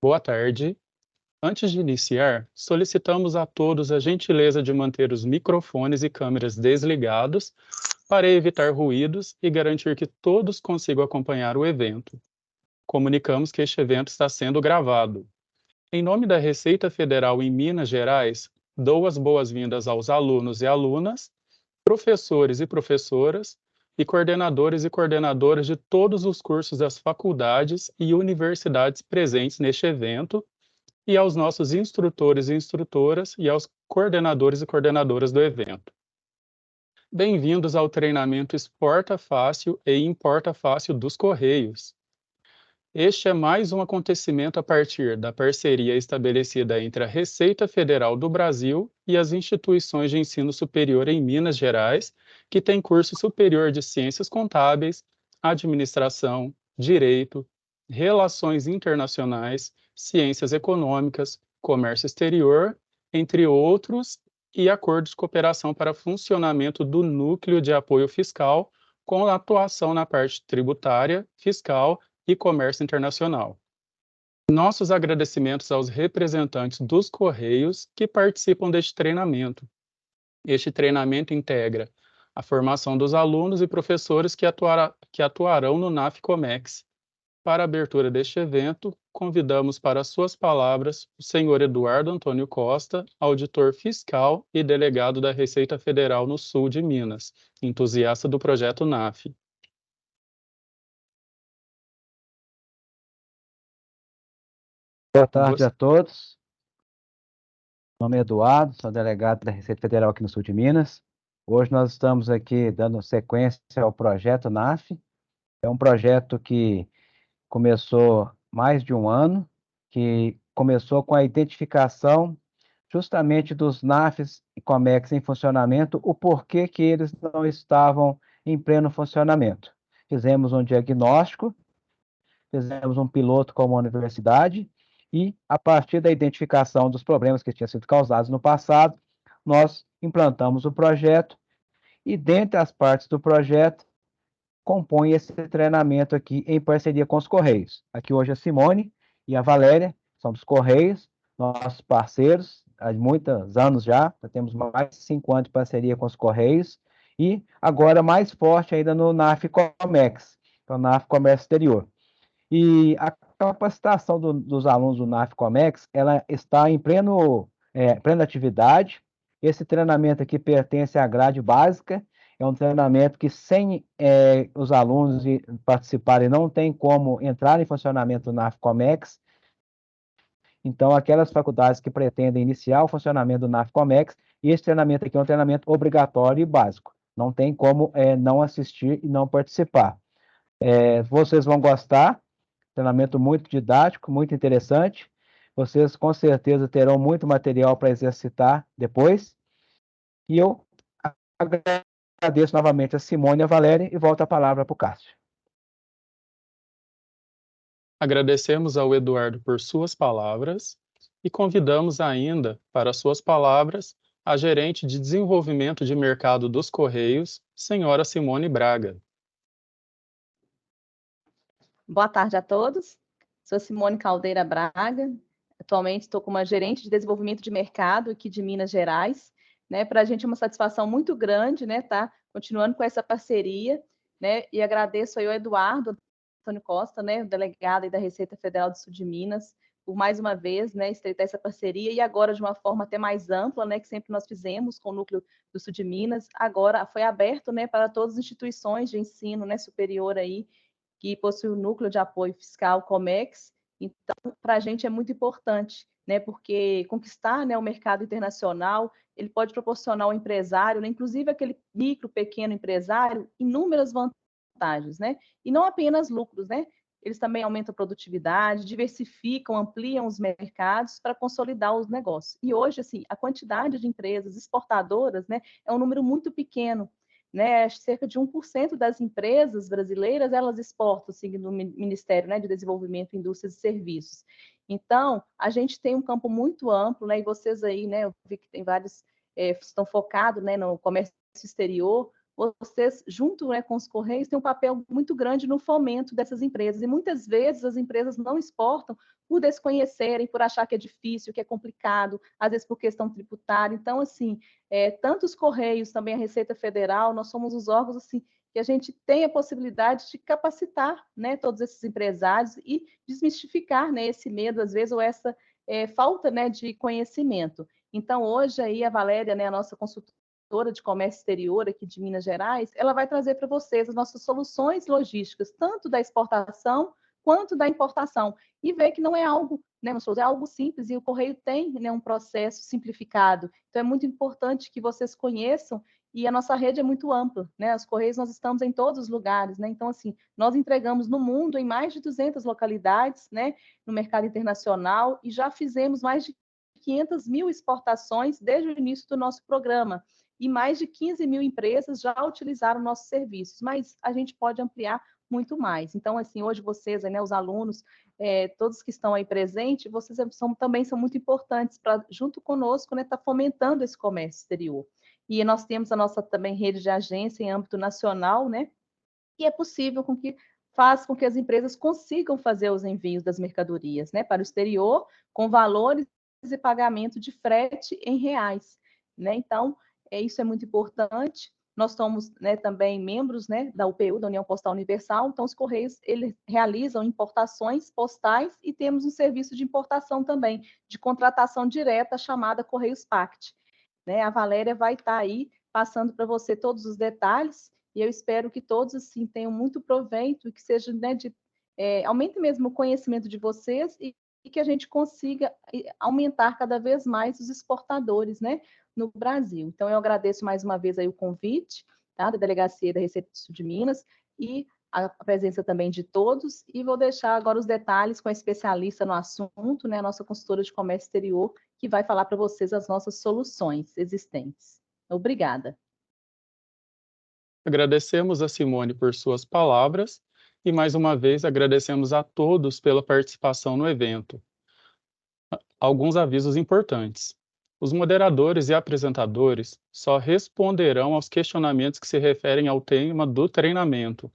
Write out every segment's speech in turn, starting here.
Boa tarde. Antes de iniciar, solicitamos a todos a gentileza de manter os microfones e câmeras desligados para evitar ruídos e garantir que todos consigam acompanhar o evento. Comunicamos que este evento está sendo gravado. Em nome da Receita Federal em Minas Gerais, dou as boas-vindas aos alunos e alunas, professores e professoras, e coordenadores e coordenadoras de todos os cursos das faculdades e universidades presentes neste evento, e aos nossos instrutores e instrutoras e aos coordenadores e coordenadoras do evento. Bem-vindos ao treinamento Exporta Fácil e Importa Fácil dos Correios. Este é mais um acontecimento a partir da parceria estabelecida entre a Receita Federal do Brasil e as instituições de ensino superior em Minas Gerais, que têm curso superior de Ciências Contábeis, Administração, Direito, Relações Internacionais, Ciências Econômicas, Comércio Exterior, entre outros, e acordos de cooperação para funcionamento do Núcleo de Apoio Fiscal, com atuação na parte tributária, fiscal e comércio internacional. Nossos agradecimentos aos representantes dos Correios que participam deste treinamento. Este treinamento integra a formação dos alunos e professores que atuarão no NAF Comex. Para a abertura deste evento, convidamos para suas palavras o senhor Eduardo Antônio Costa, auditor fiscal e delegado da Receita Federal no Sul de Minas, entusiasta do projeto NAF. Boa tarde a todos. Meu nome é Eduardo, sou delegado da Receita Federal aqui no Sul de Minas. Hoje nós estamos aqui dando sequência ao projeto NAF. É um projeto que começou mais de um ano, que começou com a identificação justamente dos NAFs e Comex em funcionamento, o porquê que eles não estavam em pleno funcionamento. Fizemos um diagnóstico, fizemos um piloto com uma universidade, e, a partir da identificação dos problemas que tinham sido causados no passado, nós implantamos o projeto, e dentre as partes do projeto, compõe esse treinamento aqui em parceria com os Correios. Aqui hoje a Simone e a Valéria são dos Correios, nossos parceiros, há muitos anos já temos mais de 5 anos de parceria com os Correios, e agora mais forte ainda no NAF Comex, que é o NAF Comércio Exterior. E a capacitação dos alunos do NAF Comex, ela está em plena atividade. Esse treinamento aqui pertence à grade básica, é um treinamento que sem os alunos participarem não tem como entrar em funcionamento do NAF Comex. Então, aquelas faculdades que pretendem iniciar o funcionamento do NAF Comex, e esse treinamento aqui é um treinamento obrigatório e básico. Não tem como não assistir e não participar. Vocês vão gostar. Treinamento muito didático, muito interessante. Vocês com certeza terão muito material para exercitar depois. E eu agradeço novamente a Simone e a Valéria e volto a palavra para o Cássio. Agradecemos ao Eduardo por suas palavras e convidamos ainda para suas palavras a gerente de desenvolvimento de mercado dos Correios, senhora Simone Braga. Boa tarde a todos. Sou Simone Caldeira Braga. Atualmente estou como gerente de desenvolvimento de mercado aqui de Minas Gerais. Para a gente é uma satisfação muito grande, tá continuando com essa parceria, e agradeço aí ao Eduardo Antônio Costa, o delegado aí da Receita Federal do Sul de Minas, por mais uma vez, estreitar essa parceria, e agora de uma forma até mais ampla, que sempre nós fizemos com o Núcleo do Sul de Minas, agora foi aberto, para todas as instituições de ensino, superior aí, que possui o Núcleo de Apoio Fiscal, Comex. Então, para a gente é muito importante, porque conquistar o mercado internacional, ele pode proporcionar ao empresário, inclusive aquele micro, pequeno empresário, inúmeras vantagens, e não apenas lucros, Eles também aumentam a produtividade, diversificam, ampliam os mercados para consolidar os negócios. E hoje, assim, a quantidade de empresas exportadoras, é um número muito pequeno, cerca de 1% das empresas brasileiras, elas exportam, segundo o Ministério de Desenvolvimento, Indústrias e Serviços. Então, a gente tem um campo muito amplo, e vocês aí, eu vi que tem vários, estão focados no comércio exterior, vocês, junto, né, com os Correios, têm um papel muito grande no fomento dessas empresas. E muitas vezes as empresas não exportam por desconhecerem, por achar que é difícil, que é complicado, às vezes por questão tributária. Então, assim, tanto os Correios, também a Receita Federal, nós somos os órgãos, assim, que a gente tem a possibilidade de capacitar, né, todos esses empresários e desmistificar, né, esse medo, às vezes, ou essa falta, né, de conhecimento. Então, hoje, aí, a Valéria, né, a nossa consultora de comércio exterior aqui de Minas Gerais, ela vai trazer para vocês as nossas soluções logísticas, tanto da exportação quanto da importação, e ver que não é algo, né, é algo simples, e o Correio tem, né, um processo simplificado. Então, é muito importante que vocês conheçam, e a nossa rede é muito ampla, né? Os Correios, nós estamos em todos os lugares, né? Então, assim, nós entregamos no mundo em mais de 200 localidades, né? No mercado internacional, e já fizemos mais de 500 mil exportações desde o início do nosso programa. E mais de 15 mil empresas já utilizaram nossos serviços, mas a gente pode ampliar muito mais. Então, assim, hoje vocês, né, os alunos, todos que estão aí presentes, vocês também são muito importantes para, junto conosco, né, estar fomentando esse comércio exterior. E nós temos a nossa também rede de agência em âmbito nacional, né? E é possível faz com que as empresas consigam fazer os envios das mercadorias, né, para o exterior, com valores e pagamento de frete em reais, né? Então, isso é muito importante. Nós somos, né, também membros, né, da UPU, da União Postal Universal. Então, os Correios, eles realizam importações postais e temos um serviço de importação também, de contratação direta, chamada Correios Pact, né? A Valéria vai estar aí passando para você todos os detalhes, e eu espero que todos assim tenham muito proveito e que seja, né, aumente mesmo o conhecimento de vocês e que a gente consiga aumentar cada vez mais os exportadores, né, no Brasil. Então, eu agradeço mais uma vez aí o convite, tá, da Delegacia da Receita do Sul de Minas e a presença também de todos, e vou deixar agora os detalhes com a especialista no assunto, né, a nossa consultora de comércio exterior, que vai falar para vocês as nossas soluções existentes. Obrigada. Agradecemos a Simone por suas palavras e, mais uma vez, agradecemos a todos pela participação no evento. Alguns avisos importantes. Os moderadores e apresentadores só responderão aos questionamentos que se referem ao tema do treinamento.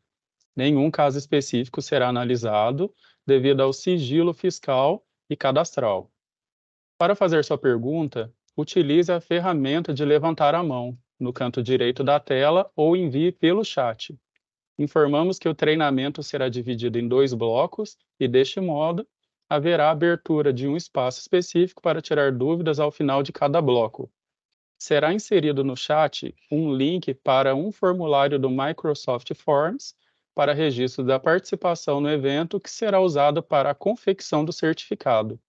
Nenhum caso específico será analisado devido ao sigilo fiscal e cadastral. Para fazer sua pergunta, utilize a ferramenta de levantar a mão no canto direito da tela ou envie pelo chat. Informamos que o treinamento será dividido em 2 blocos e, deste modo, haverá abertura de um espaço específico para tirar dúvidas ao final de cada bloco. Será inserido no chat um link para um formulário do Microsoft Forms para registro da participação no evento, que será usado para a confecção do certificado.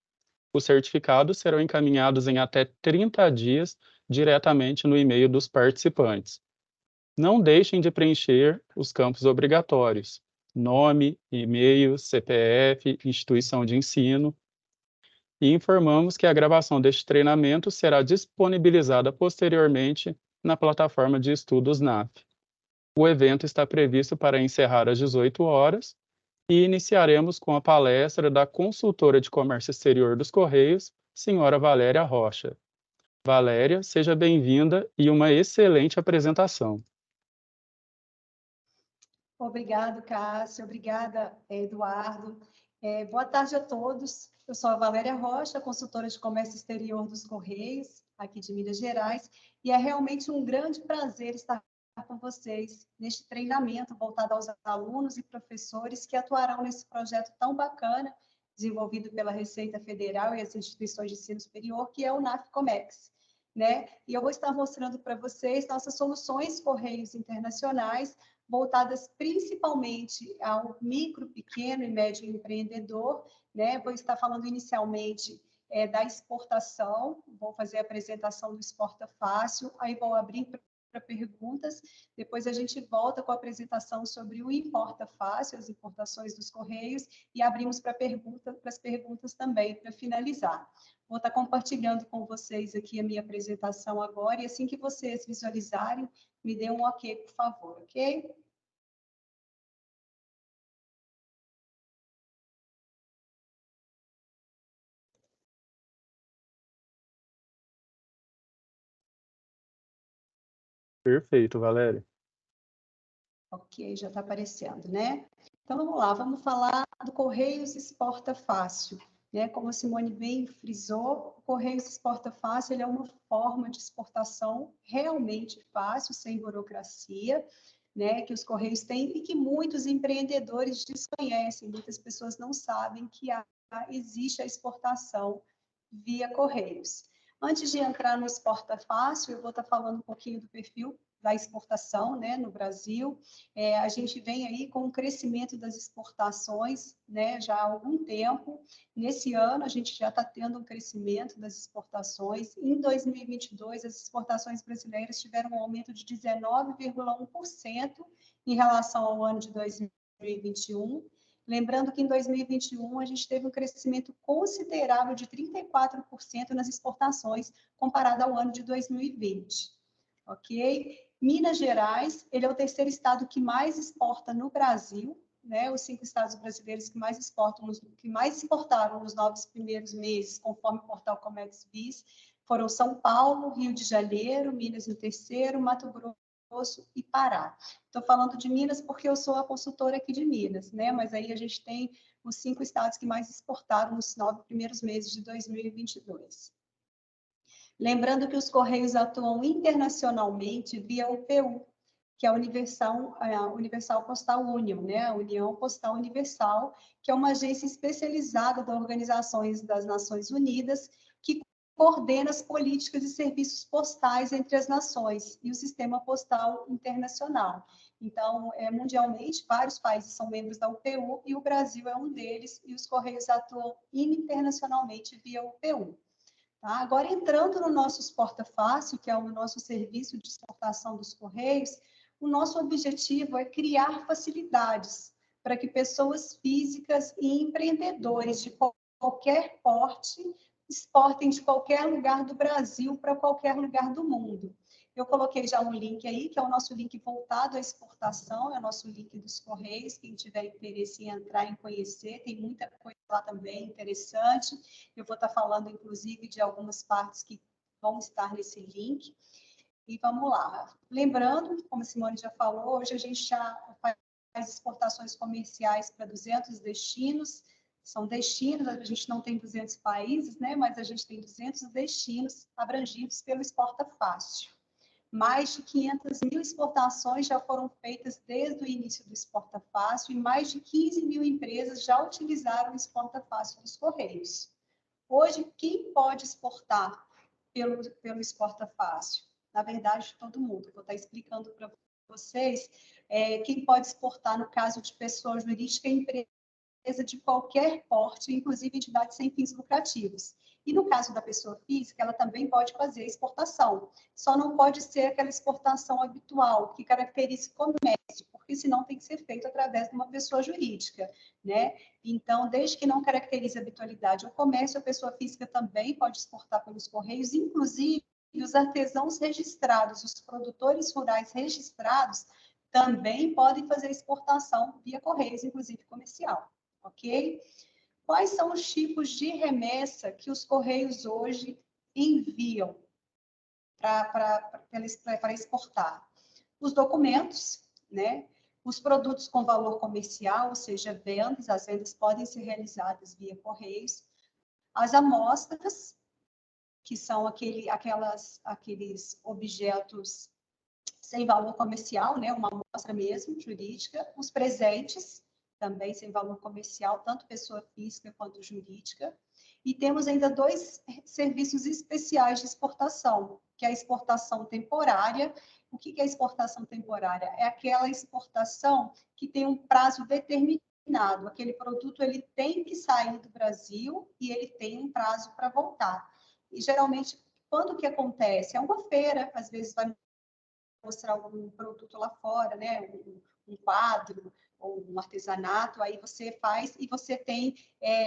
Os certificados serão encaminhados em até 30 dias diretamente no e-mail dos participantes. Não deixem de preencher os campos obrigatórios: nome, e-mail, CPF, instituição de ensino. E informamos que a gravação deste treinamento será disponibilizada posteriormente na plataforma de estudos NAF. O evento está previsto para encerrar às 18 horas e iniciaremos com a palestra da consultora de comércio exterior dos Correios, senhora Valéria Rocha. Valéria, seja bem-vinda e uma excelente apresentação. Obrigado, Cássio. Obrigada, Eduardo. Boa tarde a todos. Eu sou a Valéria Rocha, consultora de comércio exterior dos Correios, aqui de Minas Gerais, e é realmente um grande prazer estar com vocês neste treinamento voltado aos alunos e professores que atuarão nesse projeto tão bacana, desenvolvido pela Receita Federal e as instituições de ensino superior, que é o NAFCOMEX, né? E eu vou estar mostrando para vocês nossas soluções Correios internacionais, voltadas principalmente ao micro, pequeno e médio empreendedor, né? Vou estar falando inicialmente da exportação, vou fazer a apresentação do Exporta Fácil, aí vou abrir para perguntas, depois a gente volta com a apresentação sobre o Importa Fácil, as importações dos Correios, e abrimos para as perguntas também, para finalizar. Vou estar compartilhando com vocês aqui a minha apresentação agora, e assim que vocês visualizarem, me dê um ok, por favor, ok? Perfeito, Valéria. Ok, já está aparecendo, né? Então, vamos lá, vamos falar do Correios Exporta Fácil. Né? Como a Simone bem frisou, o Correios Exporta Fácil ele é uma forma de exportação realmente fácil, sem burocracia, né? Que os Correios têm e que muitos empreendedores desconhecem, muitas pessoas não sabem que existe a exportação via Correios. Antes de entrar no Exporta Fácil, eu vou estar falando um pouquinho do perfil da exportação, né, no Brasil. A gente vem aí com o crescimento das exportações, né, já há algum tempo. Nesse ano, a gente já está tendo um crescimento das exportações. Em 2022, as exportações brasileiras tiveram um aumento de 19,1% em relação ao ano de 2021. Lembrando que em 2021 a gente teve um crescimento considerável de 34% nas exportações comparado ao ano de 2020. Ok? Minas Gerais, ele é o terceiro estado que mais exporta no Brasil, né? Os 5 estados brasileiros que mais exportaram nos 9 primeiros meses, conforme o portal Comex Bis, foram São Paulo, Rio de Janeiro, Minas em terceiro, Mato Grosso e Pará. Estou falando de Minas porque eu sou a consultora aqui de Minas, né? Mas aí a gente tem os 5 estados que mais exportaram nos 9 primeiros meses de 2022. Lembrando que os Correios atuam internacionalmente via UPU, que é a Universal Postal Union, né? A União Postal Universal, que é uma agência especializada das Organizações das Nações Unidas, que coordena as políticas e serviços postais entre as nações e o sistema postal internacional. Então, mundialmente, vários países são membros da UPU e o Brasil é um deles, e os Correios atuam internacionalmente via UPU. Tá? Agora, entrando no nosso Exporta Fácil, que é o nosso serviço de exportação dos Correios, o nosso objetivo é criar facilidades para que pessoas físicas e empreendedores de qualquer porte exportem de qualquer lugar do Brasil para qualquer lugar do mundo. Eu coloquei já um link aí, que é o nosso link voltado à exportação, é o nosso link dos Correios, quem tiver interesse em entrar e conhecer, tem muita coisa lá também interessante. Eu vou estar falando, inclusive, de algumas partes que vão estar nesse link. E vamos lá. Lembrando, como a Simone já falou, hoje a gente já faz exportações comerciais para 200 destinos. São destinos, a gente não tem 200 países, né? Mas a gente tem 200 destinos abrangidos pelo Exporta Fácil. Mais de 500 mil exportações já foram feitas desde o início do Exporta Fácil e mais de 15 mil empresas já utilizaram o Exporta Fácil dos Correios. Hoje, quem pode exportar pelo Exporta Fácil? Na verdade, todo mundo. Vou estar explicando para vocês quem pode exportar no caso de pessoa jurídica e empresa de qualquer porte, inclusive entidades sem fins lucrativos. E no caso da pessoa física, ela também pode fazer exportação. Só não pode ser aquela exportação habitual, que caracteriza o comércio, porque senão tem que ser feito através de uma pessoa jurídica, né? Então, desde que não caracterize a habitualidade ao comércio, a pessoa física também pode exportar pelos Correios, inclusive os artesãos registrados, os produtores rurais registrados, também podem fazer exportação via Correios, inclusive comercial, ok? Quais são os tipos de remessa que os Correios hoje enviam para exportar? Os documentos, né? Os produtos com valor comercial, ou seja, vendas, as vendas podem ser realizadas via Correios. As amostras, que são aqueles objetos sem valor comercial, né? Uma amostra mesmo, jurídica. Os presentes, também sem valor comercial, tanto pessoa física quanto jurídica. E temos ainda 2 serviços especiais de exportação, que é a exportação temporária. O que é a exportação temporária? É aquela exportação que tem um prazo determinado. Aquele produto ele tem que sair do Brasil e ele tem um prazo para voltar. E, geralmente, quando que acontece? É uma feira, às vezes vai mostrar algum produto lá fora, né? Um quadro ou um artesanato, aí você faz e você tem,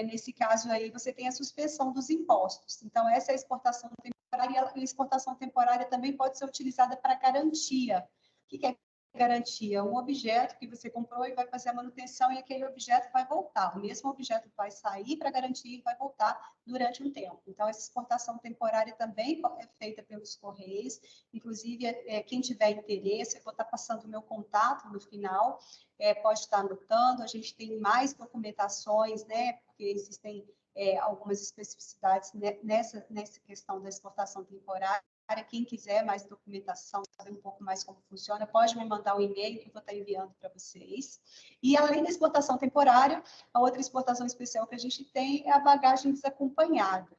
nesse caso aí, você tem a suspensão dos impostos. Então, essa é a exportação temporária, e a exportação temporária também pode ser utilizada para garantia. O que é garantia? Um objeto que você comprou e vai fazer a manutenção e aquele objeto vai voltar. O mesmo objeto vai sair para garantia e vai voltar durante um tempo. Então, essa exportação temporária também é feita pelos Correios. Inclusive, quem tiver interesse, eu vou estar passando o meu contato no final, pode estar anotando. A gente tem mais documentações, né? Porque existem algumas especificidades nessa questão da exportação temporária. Quem quiser mais documentação, saber um pouco mais como funciona, pode me mandar um e-mail que eu vou estar enviando para vocês. E além da exportação temporária, a outra exportação especial que a gente tem é a bagagem desacompanhada.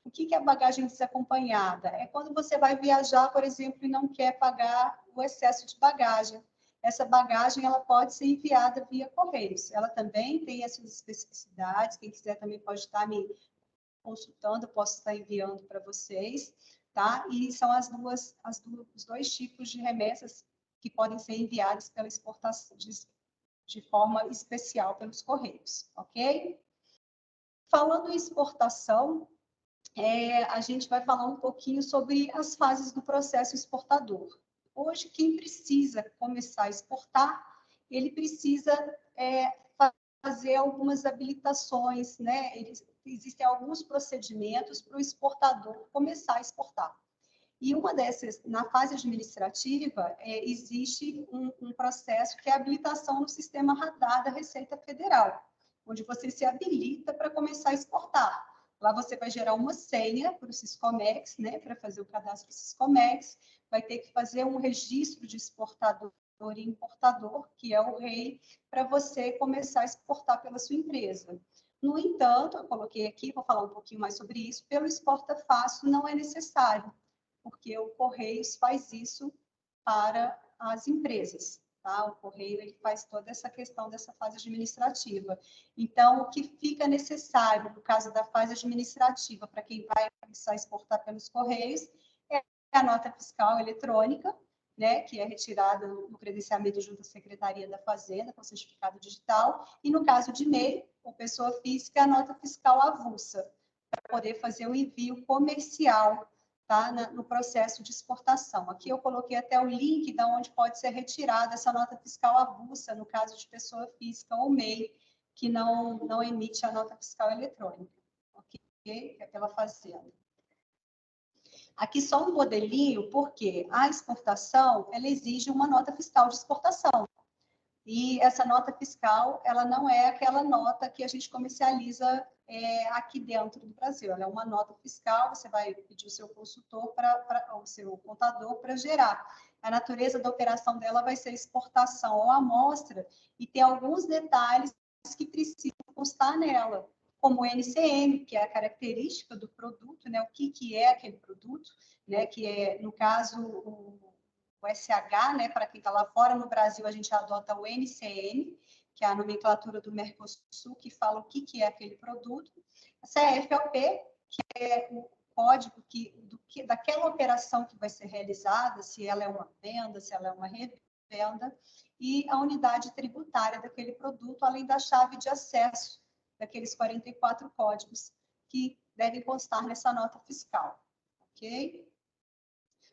O que é a bagagem desacompanhada? É quando você vai viajar, por exemplo, e não quer pagar o excesso de bagagem. Essa bagagem ela pode ser enviada via correios. Ela também tem essas especificidades. Quem quiser também pode estar me consultando, eu posso estar enviando para vocês. Tá? E são os dois tipos de remessas que podem ser enviadas pela exportação de forma especial pelos Correios, ok? Falando em exportação, a gente vai falar um pouquinho sobre as fases do processo exportador. Hoje, quem precisa começar a exportar, ele precisa fazer algumas habilitações, né? Existem alguns procedimentos para o exportador começar a exportar. E uma dessas, na fase administrativa, existe um processo que é a habilitação no sistema radar da Receita Federal, onde você se habilita para começar a exportar. Lá você vai gerar uma senha para o Siscomex, né, para fazer o cadastro Siscomex, vai ter que fazer um registro de exportador e importador, que é o REI, para você começar a exportar pela sua empresa. No entanto, eu coloquei aqui, vou falar um pouquinho mais sobre isso, pelo Exporta Fácil não é necessário, porque o Correios faz isso para as empresas, tá? O Correio ele faz toda essa questão dessa fase administrativa. Então, o que fica necessário no caso da fase administrativa para quem vai começar a exportar pelos Correios é a nota fiscal eletrônica, né, que é retirada no credenciamento junto à Secretaria da Fazenda, com certificado digital, e no caso de MEI, ou pessoa física, a nota fiscal avulsa, para poder fazer o envio comercial, tá, no processo de exportação. Aqui eu coloquei até o link de onde pode ser retirada essa nota fiscal avulsa, no caso de pessoa física ou MEI, que não emite a nota fiscal eletrônica, ok? Que é pela Fazenda. Aqui só um modelinho, porque a exportação, ela exige uma nota fiscal de exportação. E essa nota fiscal, ela não é aquela nota que a gente comercializa aqui dentro do Brasil. Ela é uma nota fiscal, você vai pedir o seu consultor, o seu contador para gerar. A natureza da operação dela vai ser exportação ou amostra, e tem alguns detalhes que precisam constar nela, como o NCM, que é a característica do produto, né? O que é aquele produto, né? Que é, no caso, o SH, né? Para quem está lá fora, no Brasil a gente adota o NCM, que é a nomenclatura do Mercosul, que fala o que é aquele produto. A CFOP, que é o código daquela operação que vai ser realizada, se ela é uma venda, se ela é uma revenda, e a unidade tributária daquele produto, além da chave de acesso daqueles 44 códigos que devem constar nessa nota fiscal, ok?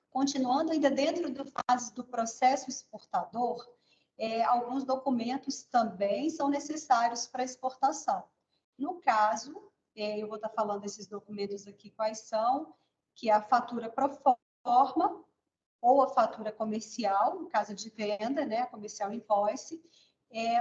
Continuando ainda dentro da fase do processo exportador, alguns documentos também são necessários para exportação. No caso, eu vou estar falando desses documentos aqui, quais são, que é a fatura pro forma, ou a fatura comercial, no caso de venda, né, a comercial invoice,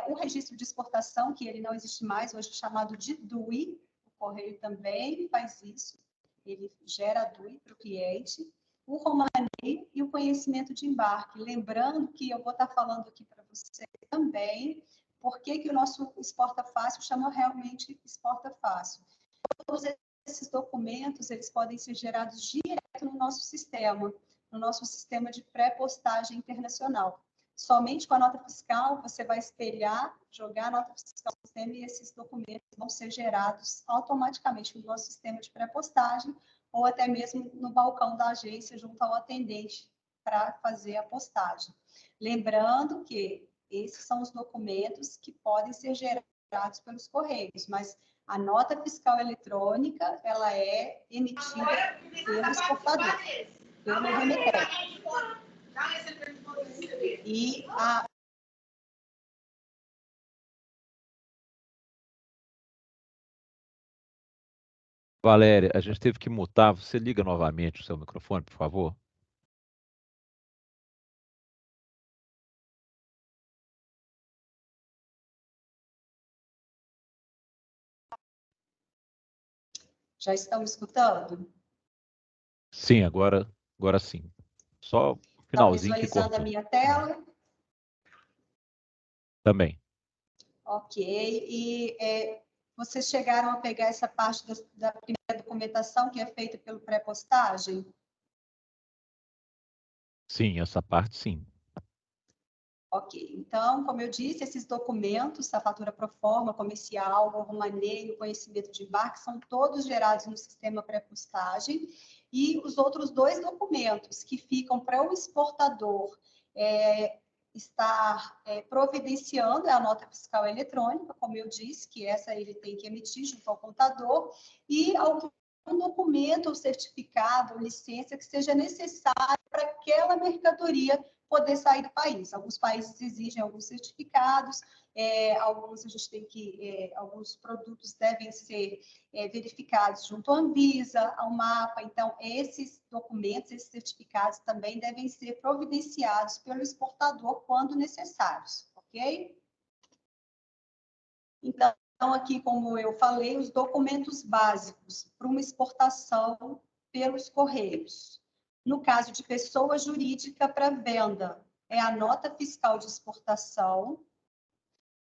o registro de exportação, que ele não existe mais, hoje é chamado de DUI, o Correio também faz isso, ele gera DUI para o cliente, o Romani e o conhecimento de embarque. Lembrando que eu vou estar falando aqui para você também, por que o nosso Exporta Fácil chama realmente Exporta Fácil. Todos esses documentos, eles podem ser gerados direto no nosso sistema de pré-postagem internacional. Somente com a nota fiscal, você vai espelhar, jogar a nota fiscal no sistema e esses documentos vão ser gerados automaticamente no nosso sistema de pré-postagem ou até mesmo no balcão da agência junto ao atendente para fazer a postagem. Lembrando que esses são os documentos que podem ser gerados pelos Correios, mas a nota fiscal eletrônica, ela é emitida pelo exportador, pelo remetente. E Valéria, a gente teve que mutar. Você liga novamente o seu microfone, por favor? já estão me escutando? Sim, agora sim. Só o Estão finalzinho que visualizando cortou. a minha tela? Também. Ok. E vocês chegaram a pegar essa parte da primeira documentação que é feita pelo pré-postagem? Sim, essa parte sim. Ok. Então, como eu disse, esses documentos, a fatura pro forma, comercial, o romaneio, o conhecimento de embarque, são todos gerados no sistema pré-postagem. E os outros dois documentos que ficam para o exportador estar providenciando é a nota fiscal eletrônica, como eu disse, que essa ele tem que emitir junto ao contador, e algum documento ou certificado ou licença que seja necessário para aquela mercadoria poder sair do país. Alguns países exigem alguns certificados, alguns a gente tem que, alguns produtos devem ser verificados junto à Anvisa, ao MAPA. Então, esses documentos, esses certificados também devem ser providenciados pelo exportador quando necessários, ok? Então, aqui, como eu falei, os documentos básicos para uma exportação pelos correios. No caso de pessoa jurídica para venda, é a nota fiscal de exportação.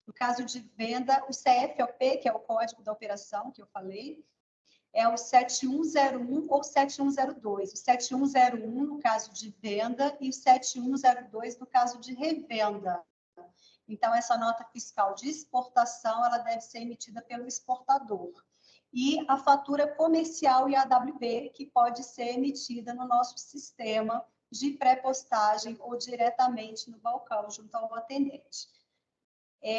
No caso de venda, o CFOP, que é o Código da Operação, que eu falei, é o 7101 ou 7102. O 7101 no caso de venda e o 7102 no caso de revenda. Então, essa nota fiscal de exportação, ela deve ser emitida pelo exportador. E a fatura comercial e AWB, que pode ser emitida no nosso sistema de pré-postagem ou diretamente no balcão, junto ao atendente.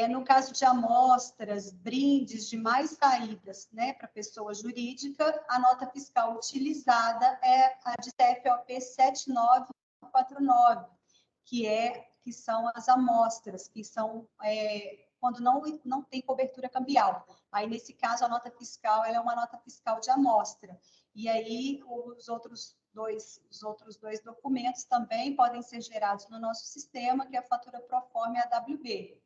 No caso de amostras, brindes, demais saídas, né, para pessoa jurídica, a nota fiscal utilizada é a de CFOP 7949, que são as amostras, que são quando não tem cobertura cambial. Aí, nesse caso, a nota fiscal ela é uma nota fiscal de amostra. E aí, os outros dois documentos também podem ser gerados no nosso sistema, que é a fatura Proforma e a AWB.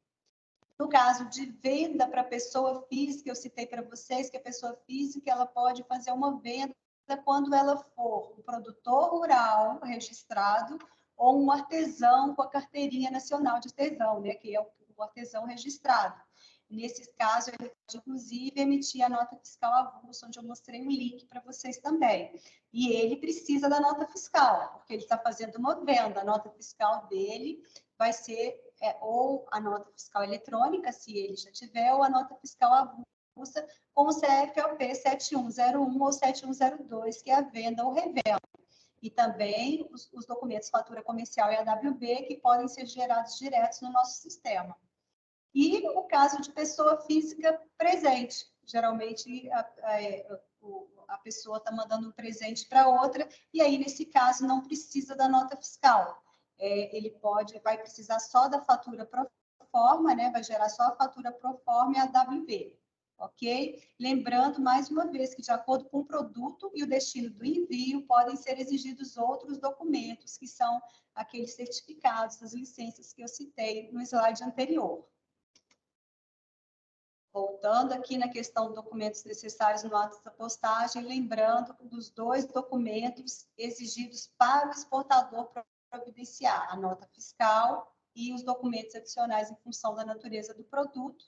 No caso de venda para pessoa física, eu citei para vocês que a pessoa física ela pode fazer uma venda quando ela for um produtor rural registrado ou um artesão com a carteirinha nacional de artesão, né, que é o artesão registrado. Nesses casos, ele pode, inclusive, emitir a nota fiscal avulsa, onde eu mostrei o link para vocês também. E ele precisa da nota fiscal, porque ele está fazendo uma venda. A nota fiscal dele vai ser ou a nota fiscal eletrônica, se ele já tiver, ou a nota fiscal avulsa com o CFOP 7101 ou 7102, que é a venda ou revenda. E também os documentos fatura comercial e AWB, que podem ser gerados diretos no nosso sistema. E o caso de pessoa física presente. Geralmente, a pessoa está mandando um presente para outra, e aí, nesse caso, não precisa da nota fiscal. Ele vai precisar só da fatura pro forma, né? Vai gerar só a fatura pro forma e a AWB, ok? Lembrando, mais uma vez, que de acordo com o produto e o destino do envio, podem ser exigidos outros documentos, que são aqueles certificados, as licenças que eu citei no slide anterior. Voltando aqui na questão dos documentos necessários no ato da postagem, lembrando dos dois documentos exigidos para o exportador providenciar, a nota fiscal e os documentos adicionais em função da natureza do produto.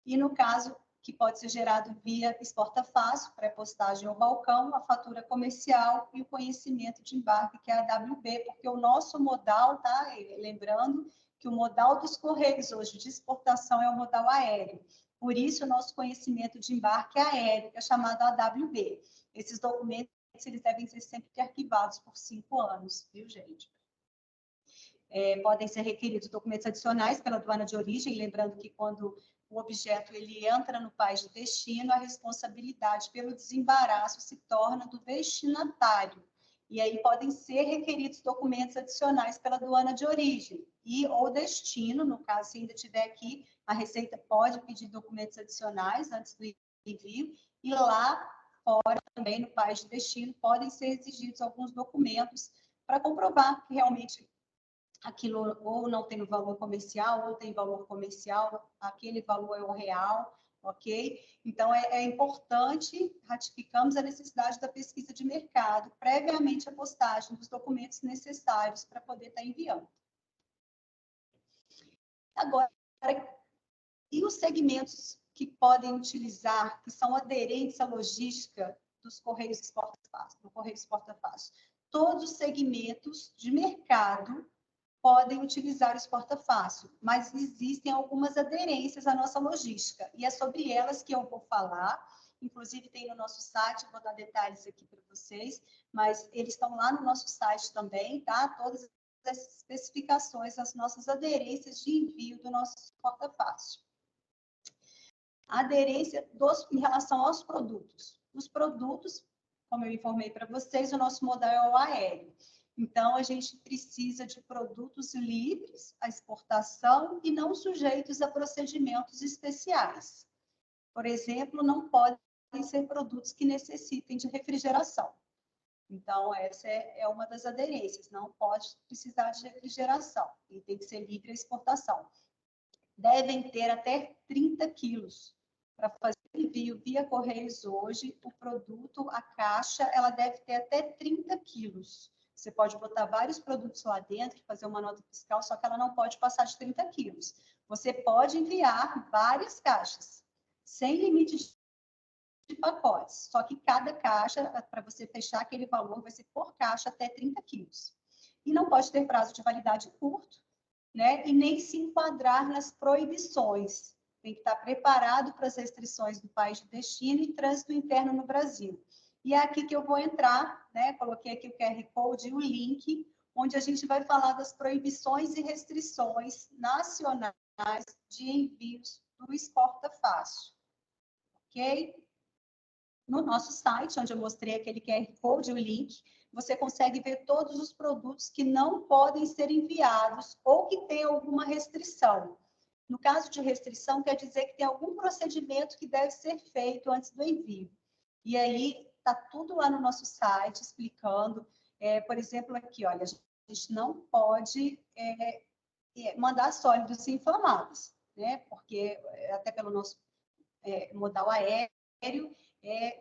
E no caso que pode ser gerado via exporta fácil, pré-postagem ou balcão, a fatura comercial e o conhecimento de embarque, que é a AWB, porque o nosso modal, tá? Lembrando que o modal dos Correios hoje de exportação é o modal aéreo. Por isso, o nosso conhecimento de embarque aéreo é chamado AWB. Esses documentos eles devem ser sempre arquivados por 5 anos, viu, gente? Podem ser requeridos documentos adicionais pela aduana de origem, lembrando que quando o objeto ele entra no país de destino, a responsabilidade pelo desembaraço se torna do destinatário. E aí podem ser requeridos documentos adicionais pela aduana de origem e ou destino, no caso, se ainda tiver aqui, a Receita pode pedir documentos adicionais antes do envio, e lá fora também, no país de destino, podem ser exigidos alguns documentos para comprovar que realmente aquilo ou não tem valor comercial, ou tem valor comercial, aquele valor é o real, ok? Então, é importante, ratificamos a necessidade da pesquisa de mercado, previamente à postagem dos documentos necessários para poder estar enviando. Agora, e os segmentos que podem utilizar, que são aderentes à logística dos Correios Exporta Fácil, do Correio Exporta Fácil? Todos os segmentos de mercado podem utilizar o Exporta Fácil, mas existem algumas aderências à nossa logística, e é sobre elas que eu vou falar. Inclusive, tem no nosso site, vou dar detalhes aqui para vocês, mas eles estão lá no nosso site também, tá? Todas as especificações, as nossas aderências de envio do nosso Exporta Fácil. A aderência em relação aos produtos. Os produtos, como eu informei para vocês, o nosso modal é o aéreo. Então, a gente precisa de produtos livres à exportação e não sujeitos a procedimentos especiais. Por exemplo, não podem ser produtos que necessitem de refrigeração. Então, essa é uma das aderências, não pode precisar de refrigeração e tem que ser livre à exportação. Devem ter até 30 quilos. Para fazer envio via Correios hoje, o produto, a caixa, ela deve ter até 30 quilos. Você pode botar vários produtos lá dentro, fazer uma nota fiscal, só que ela não pode passar de 30 quilos. Você pode enviar várias caixas, sem limite de pacotes, só que cada caixa, para você fechar aquele valor, vai ser por caixa até 30 quilos. E não pode ter prazo de validade curto, né? E nem se enquadrar nas proibições. Tem que estar preparado para as restrições do país de destino e trânsito interno no Brasil. E é aqui que eu vou entrar, né? Coloquei aqui o QR Code e o link, onde a gente vai falar das proibições e restrições nacionais de envios do Exporta Fácil. Ok? No nosso site, onde eu mostrei aquele QR Code e o link, você consegue ver todos os produtos que não podem ser enviados ou que têm alguma restrição. No caso de restrição, quer dizer que tem algum procedimento que deve ser feito antes do envio. E aí, está tudo lá no nosso site explicando. Por exemplo, aqui, olha, a gente não pode mandar sólidos inflamáveis, né? Porque, até pelo nosso modal aéreo,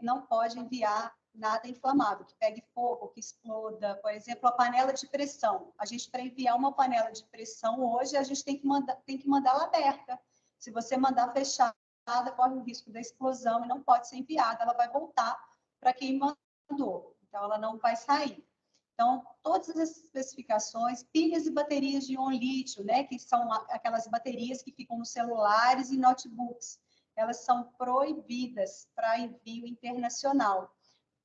não pode enviar nada inflamável, que pegue fogo, que exploda. Por exemplo, a panela de pressão. A gente, para enviar uma panela de pressão hoje, a gente tem que mandar ela aberta. Se você mandar fechada, corre o risco da explosão e não pode ser enviada. Ela vai voltar para quem mandou. Então, ela não vai sair. Então, todas as especificações, pilhas e baterias de íon lítio, né, que são aquelas baterias que ficam nos celulares e notebooks, elas são proibidas para envio internacional,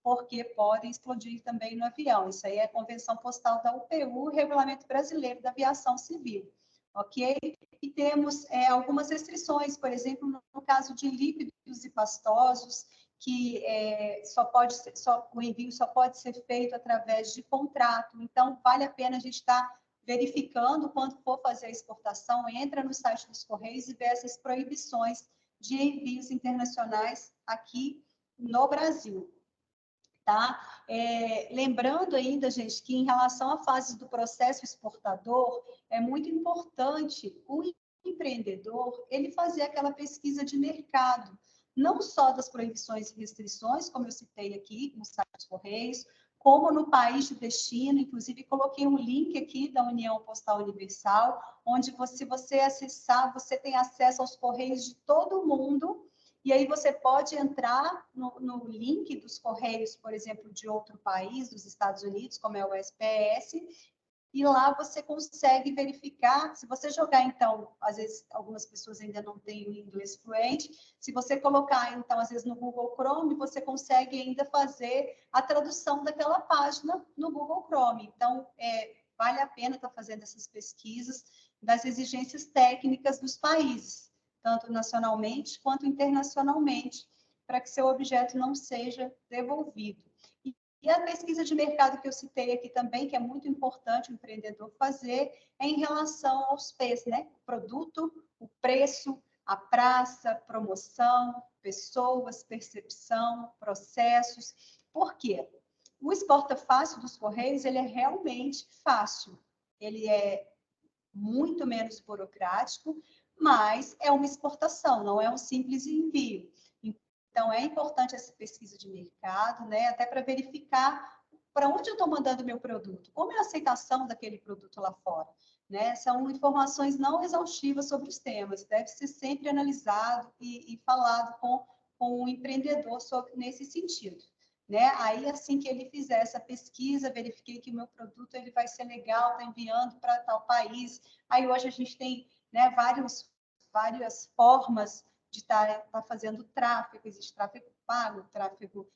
porque podem explodir também no avião. Isso aí é a Convenção Postal da UPU, Regulamento Brasileiro da Aviação Civil, ok? E temos algumas restrições, por exemplo, no caso de líquidos e pastosos, que o envio só pode ser feito através de contrato. Então, vale a pena a gente estar verificando quando for fazer a exportação, entra no site dos Correios e vê essas proibições de envios internacionais aqui no Brasil. Tá? Lembrando ainda, gente, que em relação à fase do processo exportador, é muito importante o empreendedor ele fazer aquela pesquisa de mercado, não só das proibições e restrições, como eu citei aqui no site dos Correios, como no país de destino. Inclusive, coloquei um link aqui da União Postal Universal, onde se você acessar, você tem acesso aos Correios de todo o mundo. E aí você pode entrar no link dos Correios, por exemplo, de outro país, dos Estados Unidos, como é o SPS, e lá você consegue verificar. Se você jogar, então, às vezes algumas pessoas ainda não têm o inglês fluente, se você colocar, então, às vezes no Google Chrome, você consegue ainda fazer a tradução daquela página no Google Chrome. Então, vale a pena estar fazendo essas pesquisas das exigências técnicas dos países, tanto nacionalmente quanto internacionalmente, para que seu objeto não seja devolvido. E a pesquisa de mercado que eu citei aqui também, que é muito importante o empreendedor fazer, é em relação aos P's, né? O produto, o preço, a praça, promoção, pessoas, percepção, processos. Por quê? O Exporta Fácil dos Correios, ele é realmente fácil. Ele é muito menos burocrático, mas é uma exportação, não é um simples envio. Então, é importante essa pesquisa de mercado, né? Até para verificar para onde eu estou mandando meu produto, como é a aceitação daquele produto lá fora. Né? São informações não exaustivas sobre os temas, deve ser sempre analisado e falado com o empreendedor nesse sentido. Né? Aí, assim que ele fizer essa pesquisa, verifiquei que o meu produto ele vai ser legal, está enviando para tal país. Aí, hoje, a gente tem, né, várias formas de estar fazendo tráfego, existe tráfego pago, tráfego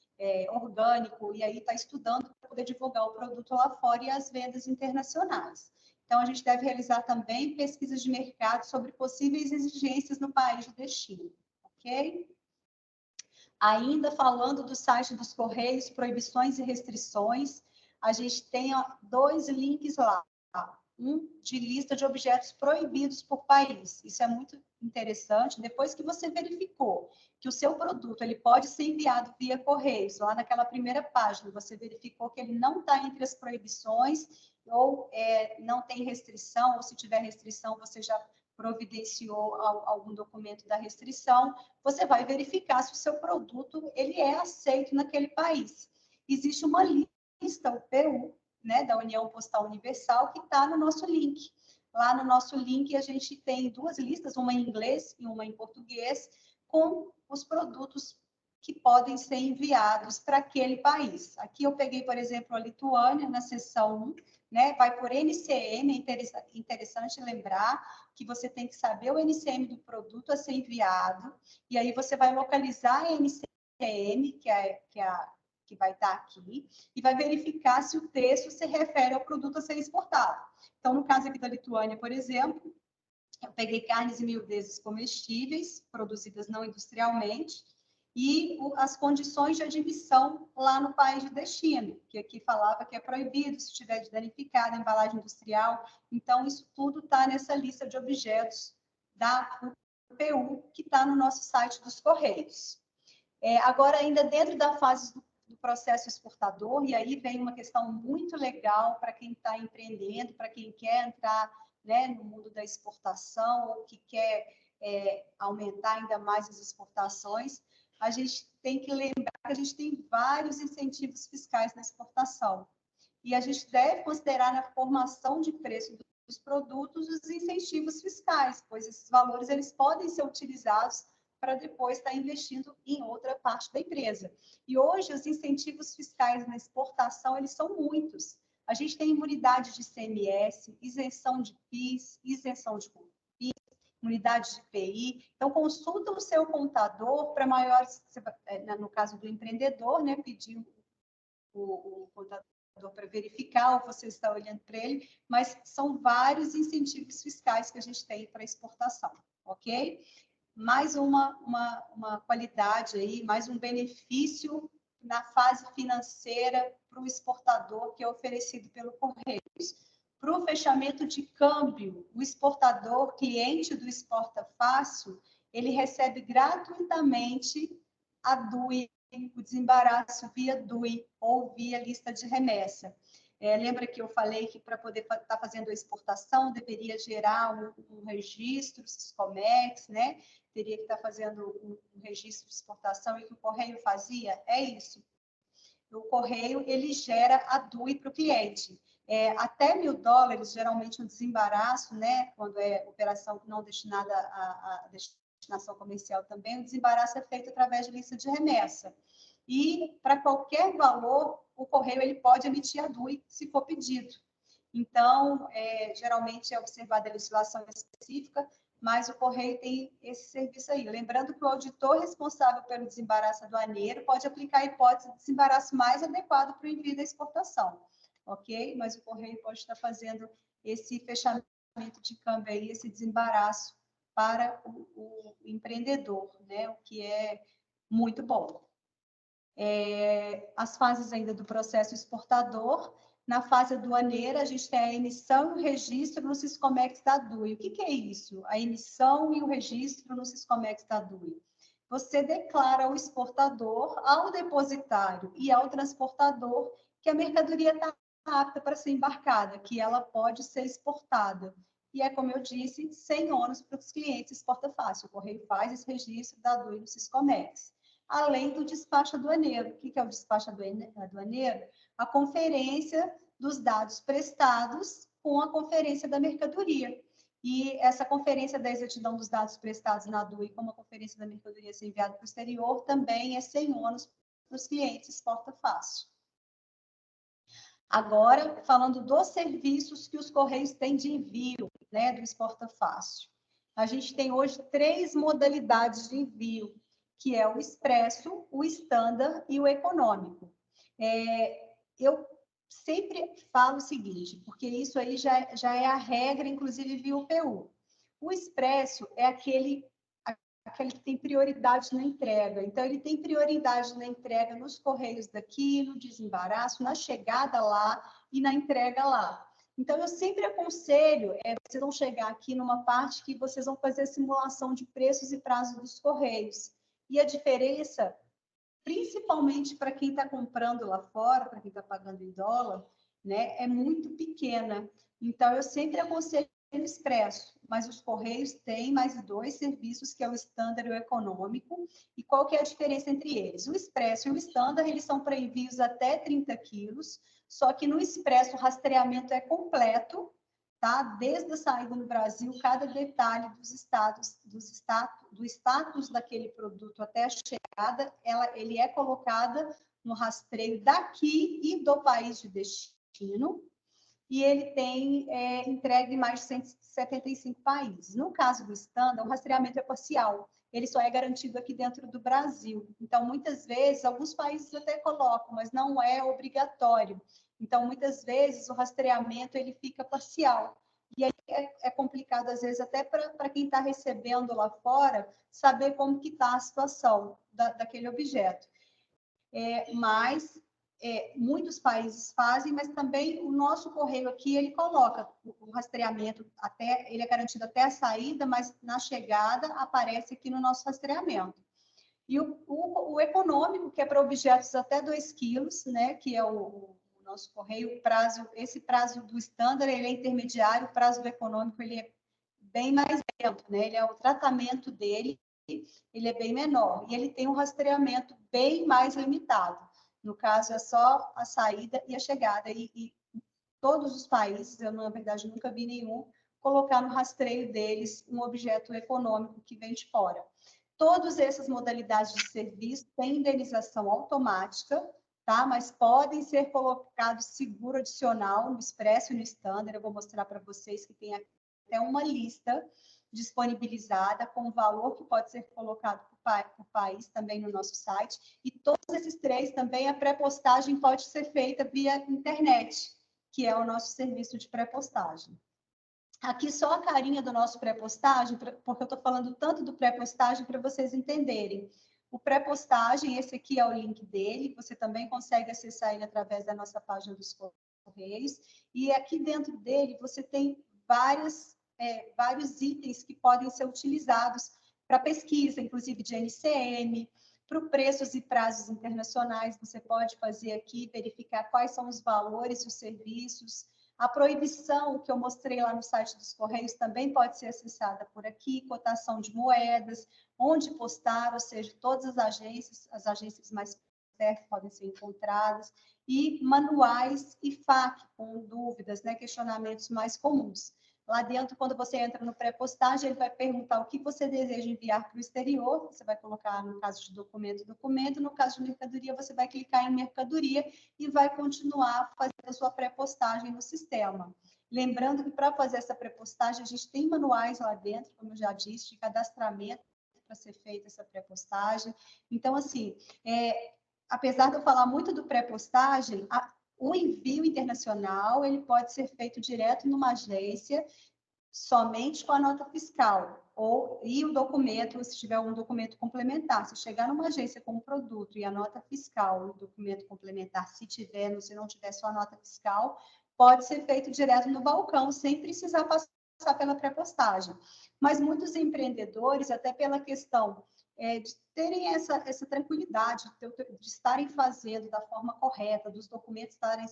orgânico, e aí está estudando para poder divulgar o produto lá fora e as vendas internacionais. Então, a gente deve realizar também pesquisas de mercado sobre possíveis exigências no país de destino, ok? Ainda falando do site dos Correios, proibições e restrições, a gente tem 2 links lá. Um de lista de objetos proibidos por país. Isso é muito interessante. Depois que você verificou que o seu produto ele pode ser enviado via Correios, lá naquela primeira página, você verificou que ele não está entre as proibições, ou não tem restrição, ou se tiver restrição, você já providenciou algum documento da restrição, você vai verificar se o seu produto ele é aceito naquele país. Existe uma lista, o PU, né, da União Postal Universal, que está no nosso link. Lá no nosso link a gente tem 2 listas, uma em inglês e uma em português, com os produtos que podem ser enviados para aquele país. Aqui eu peguei, por exemplo, a Lituânia, na seção 1, né, vai por NCM, é interessante lembrar que você tem que saber o NCM do produto a ser enviado, e aí você vai localizar a NCM, que vai estar aqui, e vai verificar se o texto se refere ao produto a ser exportado. Então, no caso aqui da Lituânia, por exemplo, eu peguei carnes e miudezas comestíveis, produzidas não industrialmente, e as condições de admissão lá no país de destino, que aqui falava que é proibido se tiver de danificada, embalagem industrial. Então, isso tudo está nessa lista de objetos da UPU, que está no nosso site dos Correios. Agora, ainda dentro da fase do processo exportador, e aí vem uma questão muito legal para quem está empreendendo, para quem quer entrar, né, no mundo da exportação ou que quer aumentar ainda mais as exportações, a gente tem que lembrar que a gente tem vários incentivos fiscais na exportação. E a gente deve considerar na formação de preço dos produtos os incentivos fiscais, pois esses valores eles podem ser utilizados para depois estar investindo em outra parte da empresa. E hoje os incentivos fiscais na exportação eles são muitos. A gente tem imunidade de ICMS, isenção de PIS, isenção de COFINS, unidade de IPI. Então, consulta o seu contador para maiores, no caso do empreendedor, né, pedir o contador para verificar, ou você está olhando para ele, mas são vários incentivos fiscais que a gente tem para exportação, ok? Mais uma qualidade aí, mais um benefício na fase financeira para o exportador que é oferecido pelo Correios. Para o fechamento de câmbio, o exportador, cliente do Exporta Fácil, ele recebe gratuitamente a DUI, o desembaraço via DUI ou via lista de remessa. Lembra que eu falei que para poder estar fazendo a exportação deveria gerar um registro, Siscomex, né? Teria que estar fazendo um registro de exportação e que o Correio fazia? É isso. O Correio, ele gera a DUI para o cliente. Até $1.000, geralmente um desembaraço, né? Quando é operação não destinada à destinação comercial também, o desembaraço é feito através de lista de remessa. E, para qualquer valor, o Correio ele pode emitir a DUI, se for pedido. Então, geralmente é observada a legislação específica, mas o Correio tem esse serviço aí. Lembrando que o auditor responsável pelo desembaraço aduaneiro pode aplicar a hipótese de desembaraço mais adequado para o envio da exportação, ok? Mas o Correio pode estar fazendo esse fechamento de câmbio aí, esse desembaraço para o empreendedor, né? O que é muito bom. as fases ainda do processo exportador. Na fase aduaneira, a gente tem a emissão e o registro no Siscomex da DUI. O que é isso? A emissão e o registro no Siscomex da DUI. Você declara ao exportador, ao depositário e ao transportador que a mercadoria está apta para ser embarcada, que ela pode ser exportada. E é, como eu disse, sem ônus para os clientes, exporta fácil. O Correio faz esse registro da DUI no Siscomex. Além do despacho aduaneiro. O que é o despacho aduaneiro? A conferência dos dados prestados com a conferência da mercadoria. E essa conferência da exatidão dos dados prestados na DUI, como a conferência da mercadoria ser enviada para o exterior, também é sem ônus para os clientes, exporta fácil. Agora, falando dos serviços que os Correios têm de envio, né, do Exporta Fácil. A gente tem hoje 3 modalidades de envio, que é o expresso, o standard e o econômico. Eu sempre falo o seguinte, porque isso aí já é a regra, inclusive via UPU. O expresso é aquele que tem prioridade na entrega. Então, ele tem prioridade na entrega nos correios daqui, no desembaraço, na chegada lá e na entrega lá. Então, eu sempre aconselho, vocês vão chegar aqui numa parte que vocês vão fazer a simulação de preços e prazos dos correios. E a diferença, principalmente para quem está comprando lá fora, para quem está pagando em dólar, né, é muito pequena. Então, eu sempre aconselho o expresso, mas os Correios têm mais 2 serviços, que é o standard e o econômico. E qual que é a diferença entre eles? O expresso e o standard, eles são para envios até 30 quilos, só que no expresso o rastreamento é completo, tá? Desde a saída no Brasil, cada detalhe do status daquele produto até a chegada, ele é colocada no rastreio daqui e do país de destino, e ele tem entrega em mais de 175 países. No caso do standard, o rastreamento é parcial, ele só é garantido aqui dentro do Brasil. Então, muitas vezes, alguns países até colocam, mas não é obrigatório. Então, muitas vezes, o rastreamento ele fica parcial. E aí é complicado, às vezes, até para quem está recebendo lá fora, saber como que está a situação daquele objeto. Mas muitos países fazem, mas também o nosso correio aqui, ele coloca o rastreamento, ele é garantido até a saída, mas na chegada aparece aqui no nosso rastreamento. E o econômico, que é para objetos até 2 quilos, né, que é o nosso correio, esse prazo do standard, ele é intermediário, o prazo do econômico, ele é bem mais lento, né? O tratamento dele, ele é bem menor, e ele tem um rastreamento bem mais limitado. No caso, é só a saída e a chegada, e todos os países, eu, na verdade, nunca vi nenhum, colocar no rastreio deles um objeto econômico que vem de fora. Todas essas modalidades de serviço têm indenização automática, tá? Mas podem ser colocados seguro adicional no expresso e no standard. Eu vou mostrar para vocês que tem até uma lista disponibilizada com o valor que pode ser colocado para o país também no nosso site. E todos esses 3 também, a pré-postagem pode ser feita via internet, que é o nosso serviço de pré-postagem. Aqui só a carinha do nosso pré-postagem, porque eu estou falando tanto do pré-postagem para vocês entenderem. O pré-postagem, esse aqui é o link dele, você também consegue acessar ele através da nossa página dos Correios, e aqui dentro dele você tem vários itens que podem ser utilizados para pesquisa, inclusive de NCM, para preços e prazos internacionais, você pode fazer aqui, verificar quais são os valores e os serviços. A proibição que eu mostrei lá no site dos Correios também pode ser acessada por aqui, cotação de moedas, onde postar, ou seja, todas as agências mais perto podem ser encontradas, e manuais e FAQ com dúvidas, né, questionamentos mais comuns. Lá dentro, quando você entra no pré-postagem, ele vai perguntar o que você deseja enviar para o exterior, você vai colocar, no caso de documento, no caso de mercadoria, você vai clicar em mercadoria e vai continuar fazendo a sua pré-postagem no sistema. Lembrando que para fazer essa pré-postagem, a gente tem manuais lá dentro, como eu já disse, de cadastramento para ser feita essa pré-postagem. Então, assim, apesar de eu falar muito do pré-postagem, o envio internacional ele pode ser feito direto numa agência, somente com a nota fiscal. e o documento, se tiver um documento complementar. Se chegar numa agência com um produto e a nota fiscal e o documento complementar, se não tiver só a nota fiscal, pode ser feito direto no balcão, sem precisar passar pela pré-postagem. Mas muitos empreendedores, até pela questão de terem essa tranquilidade, de estarem fazendo da forma correta, dos documentos estarem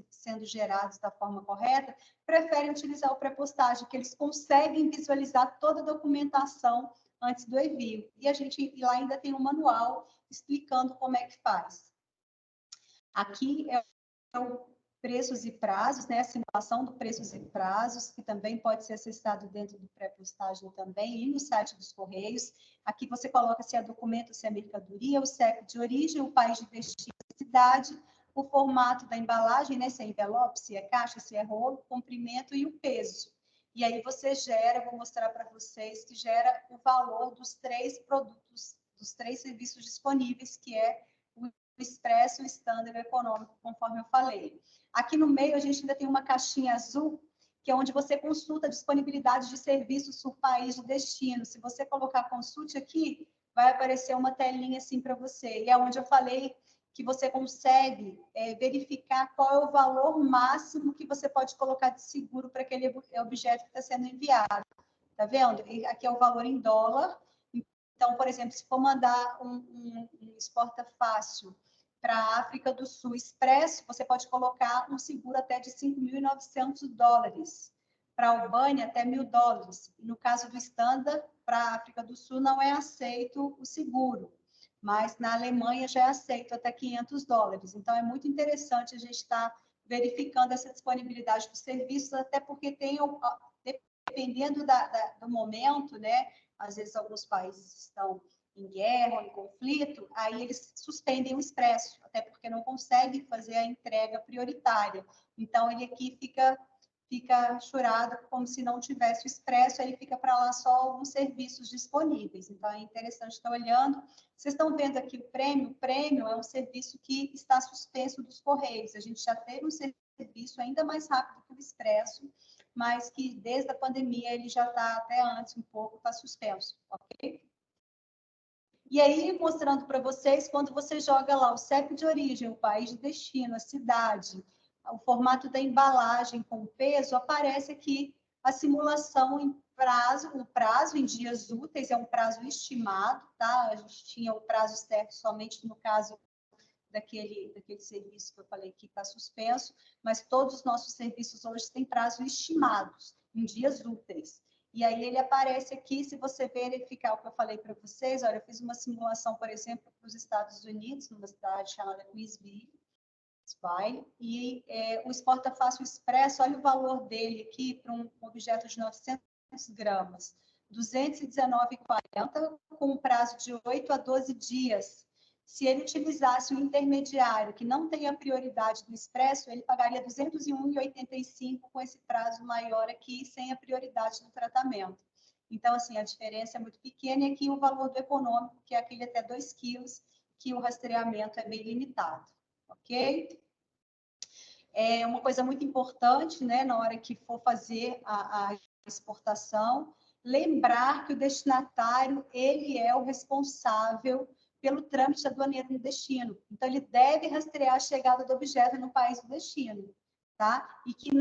sendo gerados da forma correta, preferem utilizar o pré-postagem, que eles conseguem visualizar toda a documentação antes do envio. E lá ainda tem um manual explicando como é que faz. Aqui é o preços e prazos, né? A simulação do preços e prazos, que também pode ser acessado dentro do pré-postagem também e no site dos Correios. Aqui você coloca se é documento, se é mercadoria, o CEP de origem, o país de destino, a cidade, o formato da embalagem, né? Se é envelope, se é caixa, se é rolo, comprimento e o peso. E aí você gera, vou mostrar para vocês, que gera o valor dos 3 produtos, dos 3 serviços disponíveis, que é o Expresso, o Standard e o Econômico, conforme eu falei. Aqui no meio, a gente ainda tem uma caixinha azul, que é onde você consulta a disponibilidade de serviços por país de destino. Se você colocar consulte aqui, vai aparecer uma telinha assim para você. E é onde eu falei que você consegue verificar qual é o valor máximo que você pode colocar de seguro para aquele objeto que está sendo enviado. Tá vendo? Aqui é o valor em dólar. Então, por exemplo, se for mandar um exporta fácil para a África do Sul expresso, você pode colocar um seguro até de $5.900. Para a Albânia, até $1.000. No caso do Standard, para a África do Sul, não é aceito o seguro, mas na Alemanha já é aceito até $500. Então, é muito interessante a gente estar verificando essa disponibilidade dos serviços, até porque dependendo do momento, né? Às vezes, alguns países estão em guerra, em conflito, aí eles suspendem o expresso, até porque não conseguem fazer a entrega prioritária. Então, ele aqui fica churado como se não tivesse o expresso, aí fica para lá só alguns serviços disponíveis. Então, é interessante estar olhando. Vocês estão vendo aqui o prêmio? O prêmio é um serviço que está suspenso dos Correios. A gente já teve um serviço ainda mais rápido que o expresso, mas que desde a pandemia ele já está até antes um pouco, está suspenso, ok? E aí, mostrando para vocês, quando você joga lá o CEP de origem, o país de destino, a cidade, o formato da embalagem com o peso, aparece aqui a simulação em prazo, o prazo em dias úteis, é um prazo estimado, tá? A gente tinha o prazo certo somente no caso daquele serviço que eu falei que está suspenso, mas todos os nossos serviços hoje têm prazo estimados, em dias úteis. E aí ele aparece aqui, se você verificar o que eu falei para vocês, olha, eu fiz uma simulação, por exemplo, para os Estados Unidos, numa cidade chamada Louisville, e o Exporta Fácil Expresso, olha o valor dele aqui para um objeto de 900 gramas, R$ 219,40, com um prazo de 8 a 12 dias. Se ele utilizasse um intermediário que não tem a prioridade do expresso, ele pagaria R$ 201,85 com esse prazo maior aqui, sem a prioridade do tratamento. Então, assim, a diferença é muito pequena e aqui o valor do econômico, que é aquele até 2 quilos, que o rastreamento é bem limitado, ok? É uma coisa muito importante, né, na hora que for fazer a exportação, lembrar que o destinatário, ele é o responsável pelo trâmite aduaneiro no destino. Então, ele deve rastrear a chegada do objeto no país do destino, tá? E que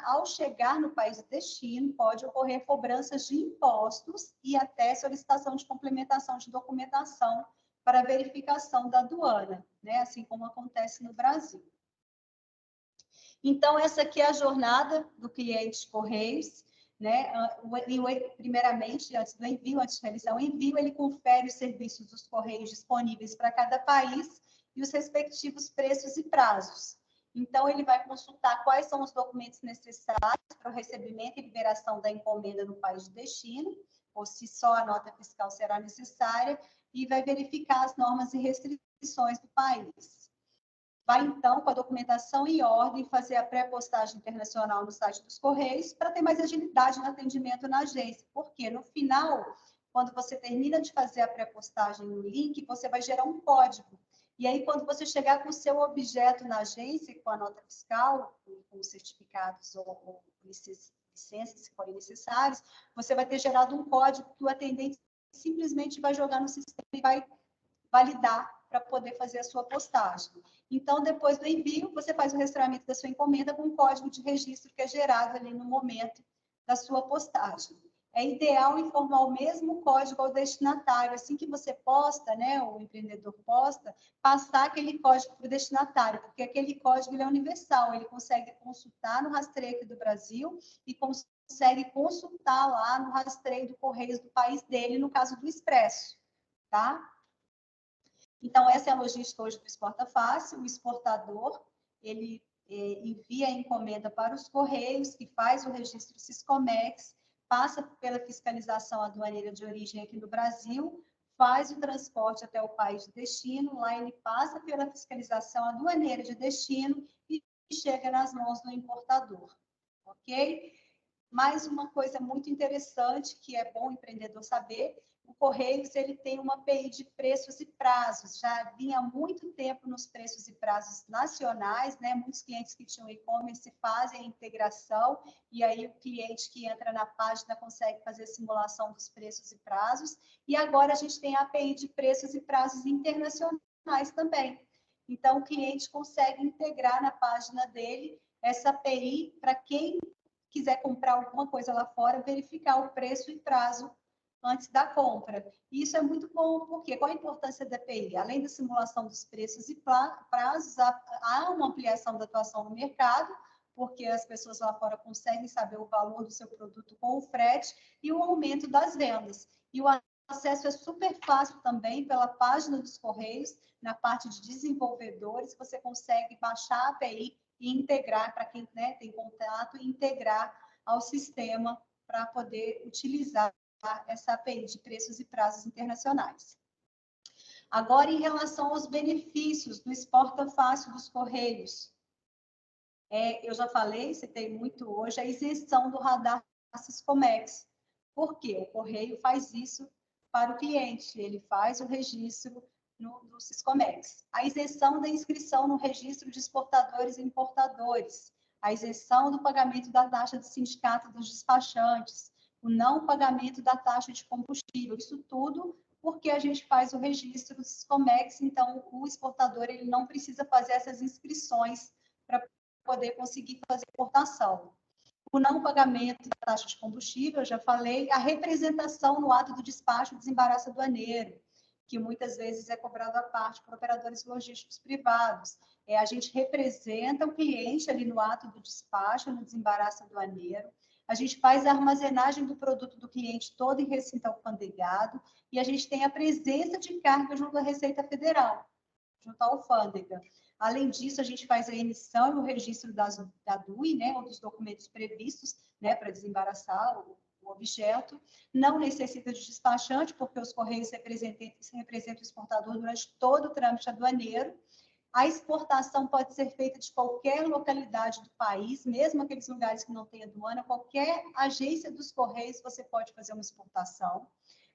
ao chegar no país do destino, pode ocorrer cobranças de impostos e até solicitação de complementação de documentação para verificação da aduana, né? Assim como acontece no Brasil. Então, essa aqui é a jornada do cliente Correios, né? Primeiramente, antes do envio, antes de realizar o envio, ele confere os serviços dos Correios disponíveis para cada país e os respectivos preços e prazos. Então, ele vai consultar quais são os documentos necessários para o recebimento e liberação da encomenda no país de destino, ou se só a nota fiscal será necessária, e vai verificar as normas e restrições do país. Vai, então, com a documentação em ordem, fazer a pré-postagem internacional no site dos Correios para ter mais agilidade no atendimento na agência. Porque, no final, quando você termina de fazer a pré-postagem no link, você vai gerar um código. E aí, quando você chegar com o seu objeto na agência, com a nota fiscal, com os certificados ou esses licenças, se forem necessários, você vai ter gerado um código que o atendente simplesmente vai jogar no sistema e vai validar para poder fazer a sua postagem. Então, depois do envio, você faz o rastreamento da sua encomenda com um código de registro que é gerado ali no momento da sua postagem. É ideal informar o mesmo código ao destinatário. Assim que você posta, né, o empreendedor posta, passar aquele código para o destinatário, porque aquele código ele é universal, ele consegue consultar no rastreio aqui do Brasil e consegue consultar lá no rastreio do Correios do país dele, no caso do Expresso, tá? Então, essa é a logística hoje do Exporta Fácil. O exportador, ele envia a encomenda para os Correios, que faz o registro Siscomex, passa pela fiscalização aduaneira de origem aqui no Brasil, faz o transporte até o país de destino, lá ele passa pela fiscalização aduaneira de destino e chega nas mãos do importador, ok? Mais uma coisa muito interessante que é bom o empreendedor saber, o Correios ele tem uma API de preços e prazos, já vinha há muito tempo nos preços e prazos nacionais, né? Muitos clientes que tinham e-commerce fazem a integração e aí o cliente que entra na página consegue fazer a simulação dos preços e prazos. E agora a gente tem a API de preços e prazos internacionais também. Então o cliente consegue integrar na página dele essa API para quem quiser comprar alguma coisa lá fora, verificar o preço e prazo antes da compra. E isso é muito bom, porque qual a importância da API? Além da simulação dos preços e prazos, há uma ampliação da atuação no mercado, porque as pessoas lá fora conseguem saber o valor do seu produto com o frete e o aumento das vendas. E o acesso é super fácil também pela página dos Correios, na parte de desenvolvedores, você consegue baixar a API e integrar, para quem, né, tem contato, e integrar ao sistema para poder utilizar essa API de preços e prazos internacionais. Agora, em relação aos benefícios do Exporta Fácil dos Correios, eu já falei, citei muito hoje, a isenção do radar Siscomex. Por quê? O Correio faz isso para o cliente, ele faz o registro no Siscomex. A isenção da inscrição no registro de exportadores e importadores, a isenção do pagamento da taxa de sindicato dos despachantes, o não pagamento da taxa de combustível, isso tudo porque a gente faz o registro do Siscomex, então o exportador ele não precisa fazer essas inscrições para poder conseguir fazer exportação. O não pagamento da taxa de combustível, eu já falei, a representação no ato do despacho desembaraço aduaneiro, que muitas vezes é cobrado à parte por operadores logísticos privados. A gente representa o cliente ali no ato do despacho, no desembaraço aduaneiro. A gente faz a armazenagem do produto do cliente todo em recinto alfandegado e a gente tem a presença de carga junto à Receita Federal, junto à alfândega. Além disso, a gente faz a emissão e o registro da DUI, né, ou dos documentos previstos, né, para desembaraçar o objeto. Não necessita de despachante, porque os Correios representam o exportador durante todo o trâmite aduaneiro. A exportação pode ser feita de qualquer localidade do país, mesmo aqueles lugares que não têm aduana, qualquer agência dos Correios você pode fazer uma exportação.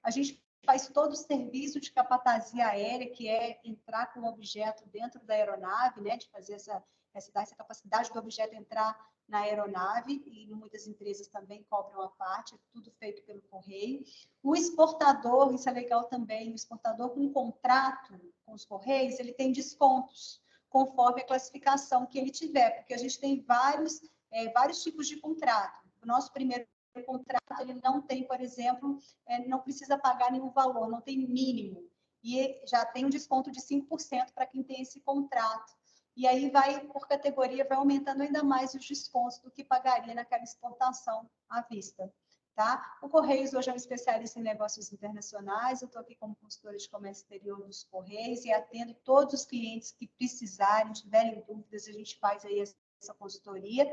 A gente faz todo o serviço de capatazia aérea, que é entrar com o objeto dentro da aeronave, né, de fazer essa capacidade do objeto entrar na aeronave, e muitas empresas também cobram a parte, é tudo feito pelo Correio. O exportador, isso é legal também, o exportador com contrato com os Correios, ele tem descontos, conforme a classificação que ele tiver, porque a gente tem vários tipos de contrato. O nosso primeiro contrato, ele não tem, por exemplo, não precisa pagar nenhum valor, não tem mínimo, e já tem um desconto de 5% para quem tem esse contrato. E aí vai, por categoria, vai aumentando ainda mais os descontos do que pagaria naquela exportação à vista. Tá? O Correios hoje é um especialista em negócios internacionais, eu estou aqui como consultora de comércio exterior dos Correios e atendo todos os clientes que precisarem, tiverem dúvidas, a gente faz aí essa consultoria.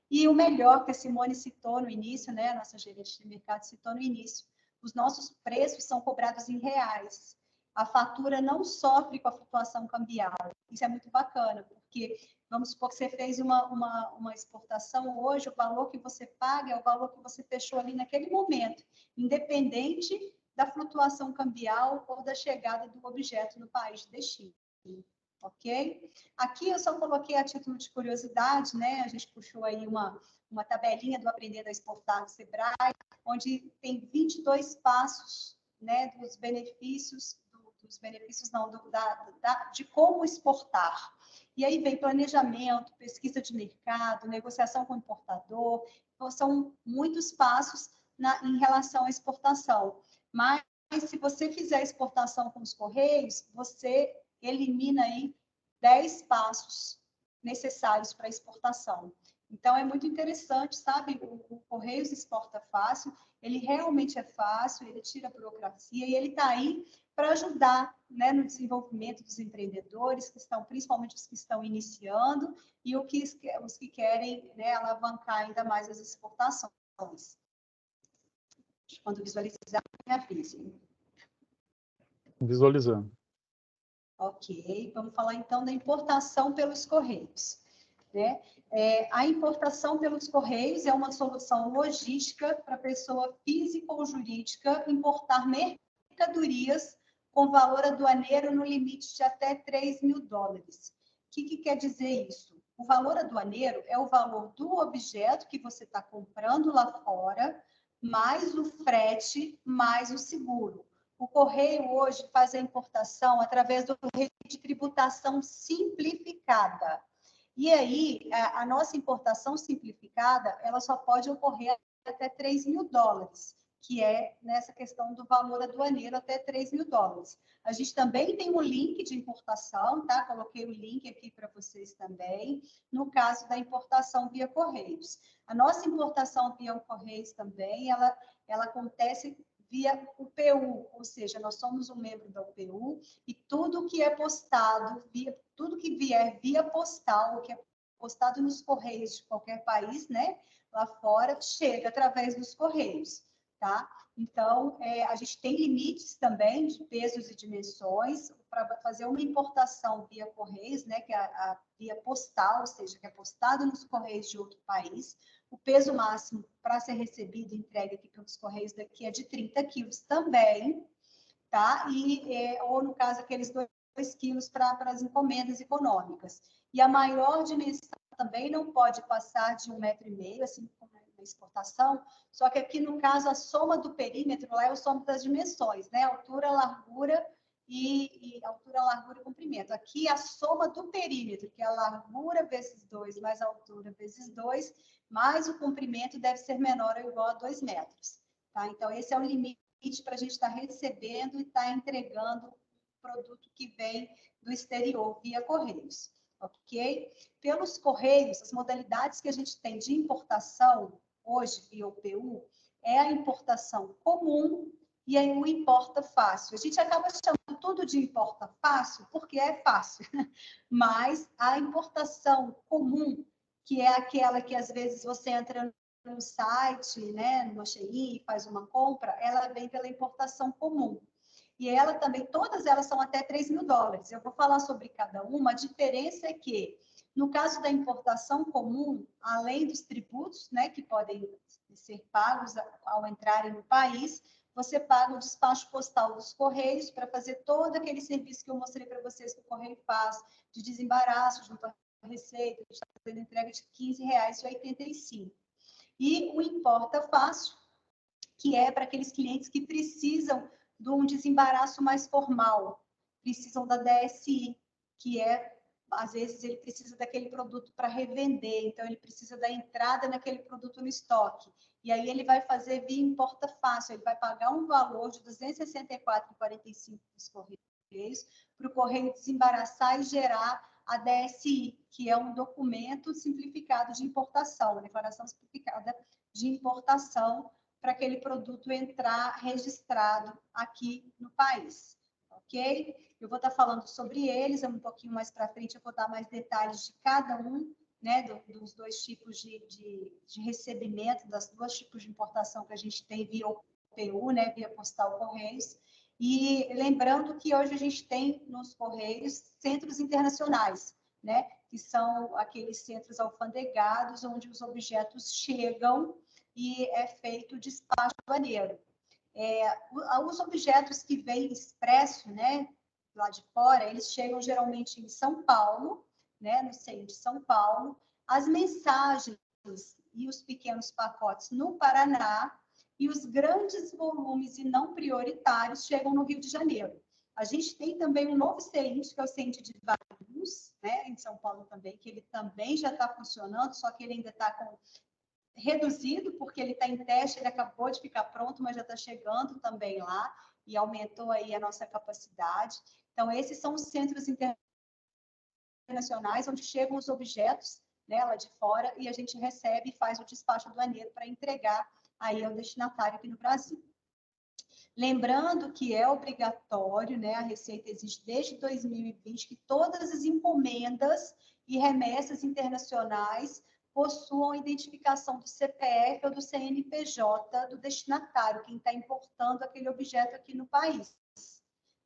E o melhor que a Simone citou no início, né, a nossa gerente de mercado citou no início, os nossos preços são cobrados em reais. A fatura não sofre com a flutuação cambial. Isso é muito bacana, porque vamos supor que você fez uma exportação hoje, o valor que você paga é o valor que você fechou ali naquele momento, independente da flutuação cambial ou da chegada do objeto no país de destino. ok? Aqui eu só coloquei a título de curiosidade, né? A gente puxou aí uma tabelinha do Aprendendo a Exportar do Sebrae, onde tem 22 passos, né, dos benefícios, de como exportar. E aí vem planejamento, pesquisa de mercado, negociação com o importador. Então, são muitos passos em relação à exportação. Mas, se você fizer exportação com os Correios, você elimina aí 10 passos necessários para exportação. Então, é muito interessante, sabe? O Correios exporta fácil, ele realmente é fácil, ele tira a burocracia e ele está aí para ajudar, né, no desenvolvimento dos empreendedores, principalmente os que estão iniciando, e os que querem, né, alavancar ainda mais as exportações. Quando visualizar, me avise. Visualizando. Ok, vamos falar então da importação pelos Correios. Né? A importação pelos Correios é uma solução logística para a pessoa física ou jurídica importar mercadorias com valor aduaneiro no limite de até $3.000. O que quer dizer isso? O valor aduaneiro é o valor do objeto que você está comprando lá fora, mais o frete, mais o seguro. O Correio hoje faz a importação através do regime de tributação simplificada. E aí, a nossa importação simplificada, ela só pode ocorrer até $3.000, que é nessa questão do valor aduaneiro até $3.000. A gente também tem um link de importação, tá? Coloquei o link aqui para vocês também, no caso da importação via Correios. A nossa importação via Correios também, ela acontece via UPU, ou seja, nós somos um membro da UPU e tudo que é postado, tudo que vier via postal, o que é postado nos Correios de qualquer país, né, lá fora, chega através dos Correios, tá? Então, a gente tem limites também de pesos e dimensões para fazer uma importação via Correios, né, que é a via postal, ou seja, que é postado nos Correios de outro país. O peso máximo para ser recebido e entregue aqui pelos Correios daqui é de 30 quilos também, tá? Ou, no caso, aqueles 2 quilos para as encomendas econômicas. E a maior dimensão também não pode passar de 1,5 metro, assim como na exportação, só que aqui, no caso, a soma do perímetro lá é o soma das dimensões, né? Altura, largura altura, largura e comprimento. Aqui, a soma do perímetro, que é a largura vezes 2, mais a altura vezes 2, mais o comprimento deve ser menor ou igual a 2 metros. Tá? Então, esse é o limite para a gente estar recebendo e estar entregando o produto que vem do exterior via Correios. Ok? Pelos Correios, as modalidades que a gente tem de importação, hoje, via UPU, é a importação comum e aí o importa fácil. A gente acaba chamando tudo de importa fácil porque é fácil, mas a importação comum, que é aquela que às vezes você entra no site, né, no Shein, e faz uma compra, ela vem pela importação comum. E ela também, todas elas são até $3.000. Eu vou falar sobre cada uma. A diferença é que, no caso da importação comum, além dos tributos, né, que podem ser pagos ao entrarem no país, você paga o despacho postal dos Correios para fazer todo aquele serviço que eu mostrei para vocês que o Correio faz, de desembaraço junto à Receita, que está fazendo entrega de R$15,85. E o Importa Fácil, que é para aqueles clientes que precisam de um desembaraço mais formal, precisam da DSI, que às vezes ele precisa daquele produto para revender, então ele precisa da entrada naquele produto no estoque. E aí ele vai fazer via Importa Fácil, ele vai pagar um valor de R$ 264,45 dos Correios para o Correio desembaraçar e gerar a DSI, que é um documento simplificado de importação, uma declaração simplificada de importação para aquele produto entrar registrado aqui no país, ok? Eu vou estar falando sobre eles, um pouquinho mais para frente eu vou dar mais detalhes de cada um, né, dos 2 tipos de recebimento, das 2 tipos de importação que a gente tem via UPU, né, via Postal Correios. E lembrando que hoje a gente tem nos Correios centros internacionais, né, que são aqueles centros alfandegados onde os objetos chegam e é feito o despacho aduaneiro. Os objetos que vêm expresso, né, lá de fora, eles chegam geralmente em São Paulo, né, no centro de São Paulo, as mensagens e os pequenos pacotes no Paraná, e os grandes volumes e não prioritários chegam no Rio de Janeiro. A gente tem também um novo CENT, que é o CENT de Guarulhos, né, em São Paulo também, que ele também já está funcionando, só que ele ainda está reduzido, porque ele está em teste, ele acabou de ficar pronto, mas já está chegando também lá, e aumentou aí a nossa capacidade. Então, esses são os centros internacionais, onde chegam os objetos, né, lá de fora, e a gente recebe e faz o despacho aduaneiro para entregar aí ao destinatário aqui no Brasil. Lembrando que é obrigatório, né, a Receita exige desde 2020 que todas as encomendas e remessas internacionais possuam identificação do CPF ou do CNPJ do destinatário, quem está importando aquele objeto aqui no país.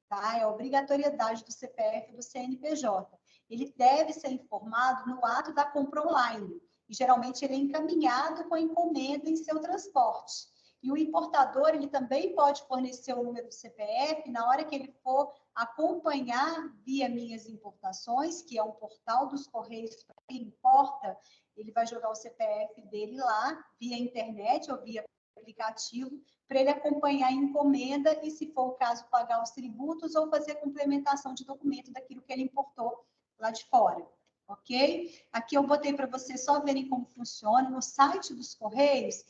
Tá? É a obrigatoriedade do CPF e do CNPJ. Ele deve ser informado no ato da compra online, e geralmente ele é encaminhado com a encomenda em seu transporte. E o importador, ele também pode fornecer o número do CPF na hora que ele for acompanhar via Minhas Importações, que é um portal dos Correios para quem importa, ele vai jogar o CPF dele lá, via internet ou via aplicativo, para ele acompanhar a encomenda e, se for o caso, pagar os tributos ou fazer a complementação de documento daquilo que ele importou lá de fora. Ok? Aqui eu botei para vocês só verem como funciona. No site dos Correios,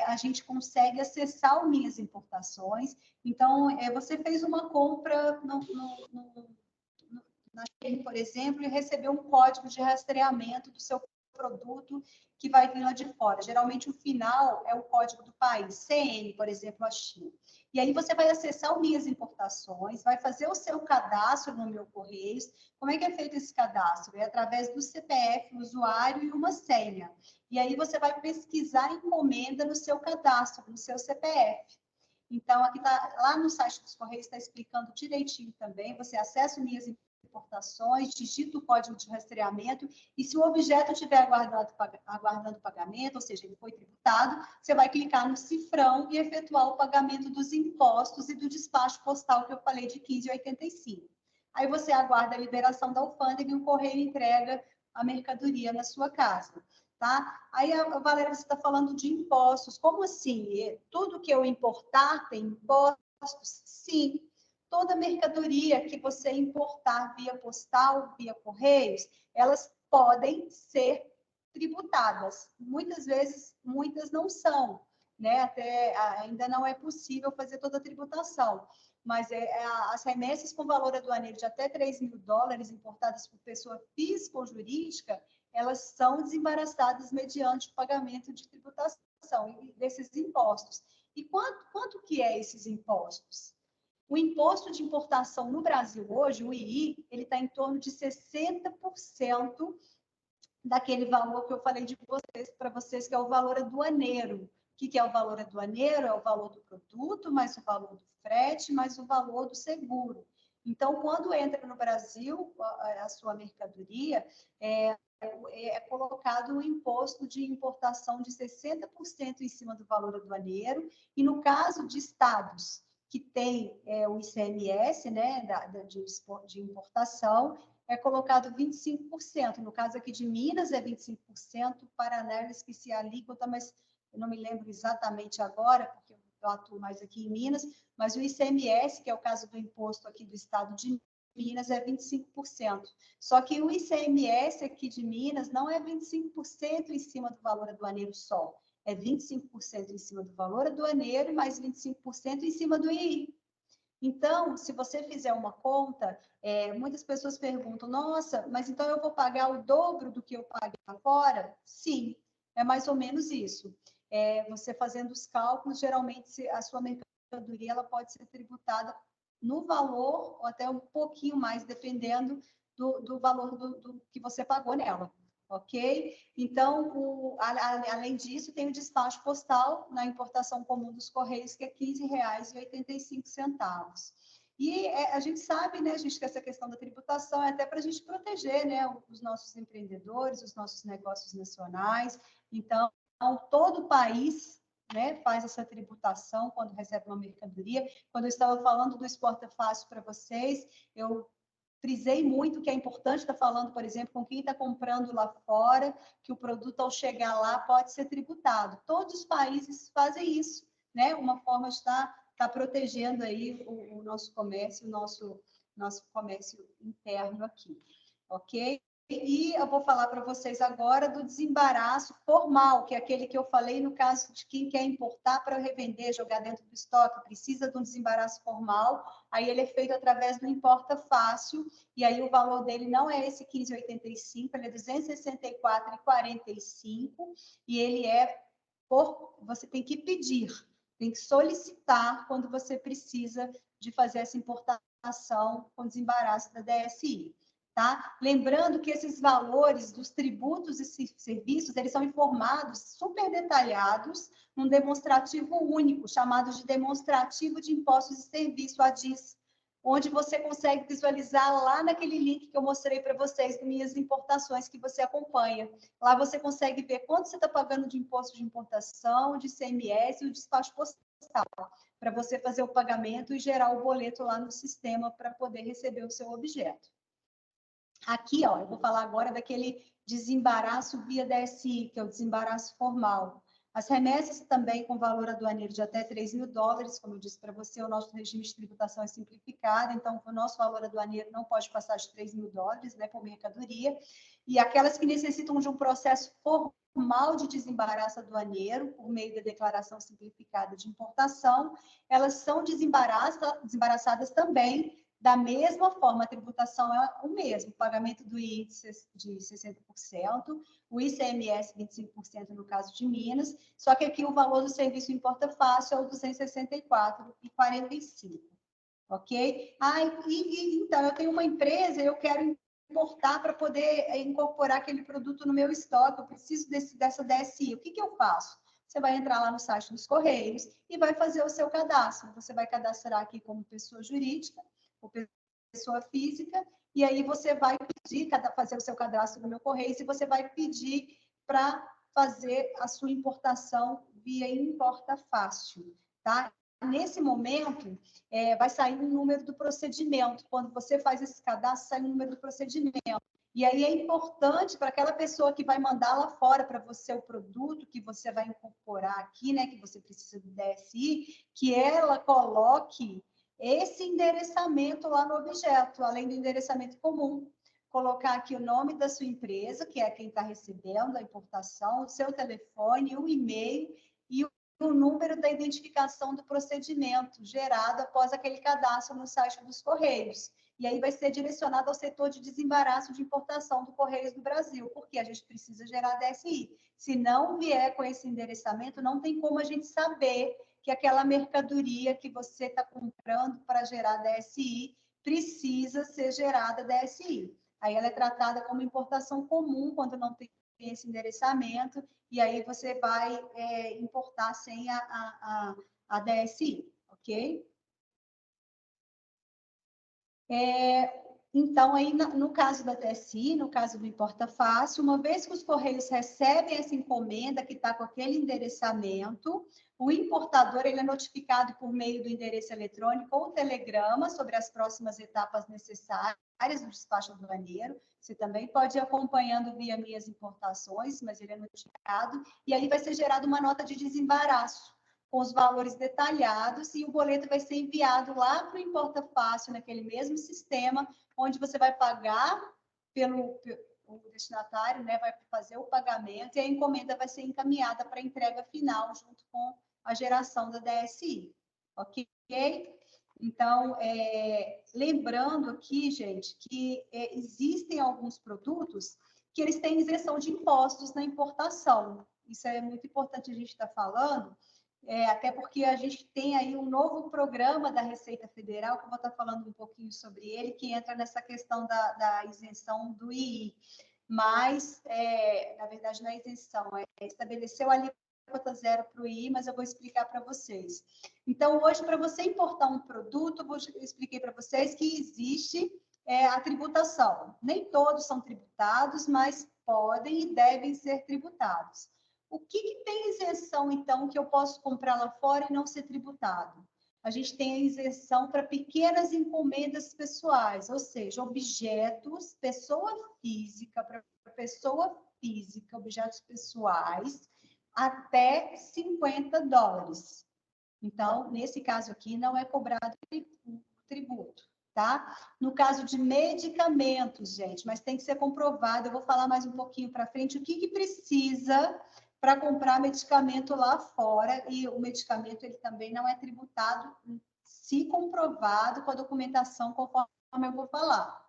a gente consegue acessar o Minhas Importações. Então, você fez uma compra na Shein, por exemplo, e recebeu um código de rastreamento do seu produto que vai vir lá de fora. Geralmente, o final é o código do país, CN, por exemplo, a China. E aí você vai acessar o Minhas Importações, vai fazer o seu cadastro no Meu Correios. Como é que é feito esse cadastro? É através do CPF, usuário e uma senha. E aí você vai pesquisar a encomenda no seu cadastro, no seu CPF. Então, aqui tá, lá no site dos Correios está explicando direitinho também. Você acessa o Minhas Importações, digita o código de rastreamento, e se o objeto estiver aguardando pagamento, ou seja, ele foi tributado, você vai clicar no cifrão e efetuar o pagamento dos impostos e do despacho postal que eu falei de 15,85. Aí você aguarda a liberação da alfândega e o correio entrega a mercadoria na sua casa. Tá? Aí, Valéria, você está falando de impostos. Como assim? Tudo que eu importar tem impostos? Sim. Toda mercadoria que você importar via postal, via correios, elas podem ser tributadas. Muitas vezes, muitas não são, né? Até ainda não é possível fazer toda a tributação. Mas as remessas com valor aduaneiro de até $3.000 importadas por pessoa física ou jurídica, elas são desembaraçadas mediante o pagamento de tributação desses impostos. E quanto que é esses impostos? O imposto de importação no Brasil hoje, o II, ele está em torno de 60% daquele valor que eu falei para vocês, que é o valor aduaneiro. O que é o valor aduaneiro? É o valor do produto, mais o valor do frete, mais o valor do seguro. Então, quando entra no Brasil a sua mercadoria, é colocado um imposto de importação de 60% em cima do valor aduaneiro, e no caso de estados que tem o ICMS, né, de importação, é colocado 25%. No caso aqui de Minas é 25%, Paraná eu esqueci a alíquota, mas eu não me lembro exatamente agora, porque eu atuo mais aqui em Minas, mas o ICMS, que é o caso do imposto aqui do estado de Minas, é 25%. Só que o ICMS aqui de Minas não é 25% em cima do valor aduaneiro só. É 25% em cima do valor aduaneiro e mais 25% em cima do II. Então, se você fizer uma conta, muitas pessoas perguntam, nossa, mas então eu vou pagar o dobro do que eu paguei lá fora? Sim, é mais ou menos isso. Você fazendo os cálculos, geralmente a sua mercadoria ela pode ser tributada no valor ou até um pouquinho mais, dependendo do valor do que você pagou nela, ok? Então, além disso, tem o despacho postal na importação comum dos Correios, que é R$ 15,85. E a gente sabe, né, gente, que essa questão da tributação é até para a gente proteger, né, os nossos empreendedores, os nossos negócios nacionais. Então, todo o país né, faz essa tributação quando recebe uma mercadoria. Quando eu estava falando do Exporta Fácil para vocês, eu frisei muito que é importante estar falando, por exemplo, com quem está comprando lá fora, que o produto, ao chegar lá, pode ser tributado. Todos os países fazem isso, né? Uma forma de estar protegendo aí o nosso comércio, o nosso comércio interno aqui, ok? E eu vou falar para vocês agora do desembaraço formal, que é aquele que eu falei no caso de quem quer importar para revender, jogar dentro do estoque, precisa de um desembaraço formal, aí ele é feito através do Importa Fácil, e aí o valor dele não é esse 15,85, ele é R$ 264,45, e ele você tem que pedir, tem que solicitar quando você precisa de fazer essa importação com desembaraço da DSI. Tá? Lembrando que esses valores dos tributos e serviços, eles são informados, super detalhados, num demonstrativo único, chamado de demonstrativo de impostos e serviços, a DIS, onde você consegue visualizar lá naquele link que eu mostrei para vocês, das minhas importações que você acompanha. Lá você consegue ver quanto você está pagando de imposto de importação, de ICMS e o despacho postal, para você fazer o pagamento e gerar o boleto lá no sistema para poder receber o seu objeto. Aqui, ó, eu vou falar agora daquele desembaraço via DSI, que é o desembaraço formal. As remessas também com valor aduaneiro de até $3.000, como eu disse para você, o nosso regime de tributação é simplificado, então o nosso valor aduaneiro não pode passar de $3.000, né, por mercadoria. E aquelas que necessitam de um processo formal de desembaraço aduaneiro, por meio da declaração simplificada de importação, elas são desembaraçadas também. Da mesma forma, a tributação é o mesmo, o pagamento do II de 60%, o ICMS 25% no caso de Minas, só que aqui o valor do serviço Importa Fácil é o 264,45, ok? Então, eu tenho uma empresa, eu quero importar para poder incorporar aquele produto no meu estoque, eu preciso dessa DSI, o que eu faço? Você vai entrar lá no site dos Correios e vai fazer o seu cadastro. Você vai cadastrar aqui como pessoa jurídica, ou pessoa física, e aí você vai pedir, fazer o seu cadastro no meu Correio, e você vai pedir para fazer a sua importação via Importa Fácil, tá? Nesse momento, vai sair um número do procedimento. Quando você faz esse cadastro, sai um número do procedimento. E aí é importante para aquela pessoa que vai mandar lá fora para você o produto que você vai incorporar aqui, né, que você precisa do DSI, que ela coloque esse endereçamento lá no objeto, além do endereçamento comum. Colocar aqui o nome da sua empresa, que é quem está recebendo a importação, o seu telefone, o e-mail e o número da identificação do procedimento gerado após aquele cadastro no site dos Correios. E aí vai ser direcionado ao setor de desembaraço de importação do Correios do Brasil, porque a gente precisa gerar DSI. Se não vier com esse endereçamento, não tem como a gente saber que aquela mercadoria que você está comprando para gerar DSI precisa ser gerada DSI. Aí ela é tratada como importação comum, quando não tem esse endereçamento, e aí você vai importar sem a DSI, ok? Então, aí, no caso da DSI, no caso do Importa Fácil, uma vez que os Correios recebem essa encomenda que está com aquele endereçamento, o importador ele é notificado por meio do endereço eletrônico ou telegrama sobre as próximas etapas necessárias do despacho aduaneiro. Você também pode ir acompanhando via Minhas Importações, mas ele é notificado, e aí vai ser gerada uma nota de desembaraço, com os valores detalhados, e o boleto vai ser enviado lá para o Importa Fácil, naquele mesmo sistema, onde você vai pagar o destinatário, né, vai fazer o pagamento, e a encomenda vai ser encaminhada para a entrega final, junto com a geração da DSI, ok? Então, lembrando aqui, gente, que existem alguns produtos que eles têm isenção de impostos na importação. Isso é muito importante a gente estar falando, até porque a gente tem aí um novo programa da Receita Federal, que eu vou estar falando um pouquinho sobre ele, que entra nessa questão da isenção do II. Mas, na verdade, não é isenção, estabeleceu a alíquota zero para o II, mas eu vou explicar para vocês. Então, hoje, para você importar um produto, eu expliquei para vocês que existe a tributação. Nem todos são tributados, mas podem e devem ser tributados. O que tem isenção, então, que eu posso comprar lá fora e não ser tributado? A gente tem a isenção para pequenas encomendas pessoais, ou seja, objetos, pessoa física, para pessoa física, objetos pessoais, até $50. Então, nesse caso aqui, não é cobrado tributo, tá? No caso de medicamentos, gente, mas tem que ser comprovado, eu vou falar mais um pouquinho para frente, o que precisa para comprar medicamento lá fora, e o medicamento ele também não é tributado, se comprovado com a documentação, conforme eu vou falar.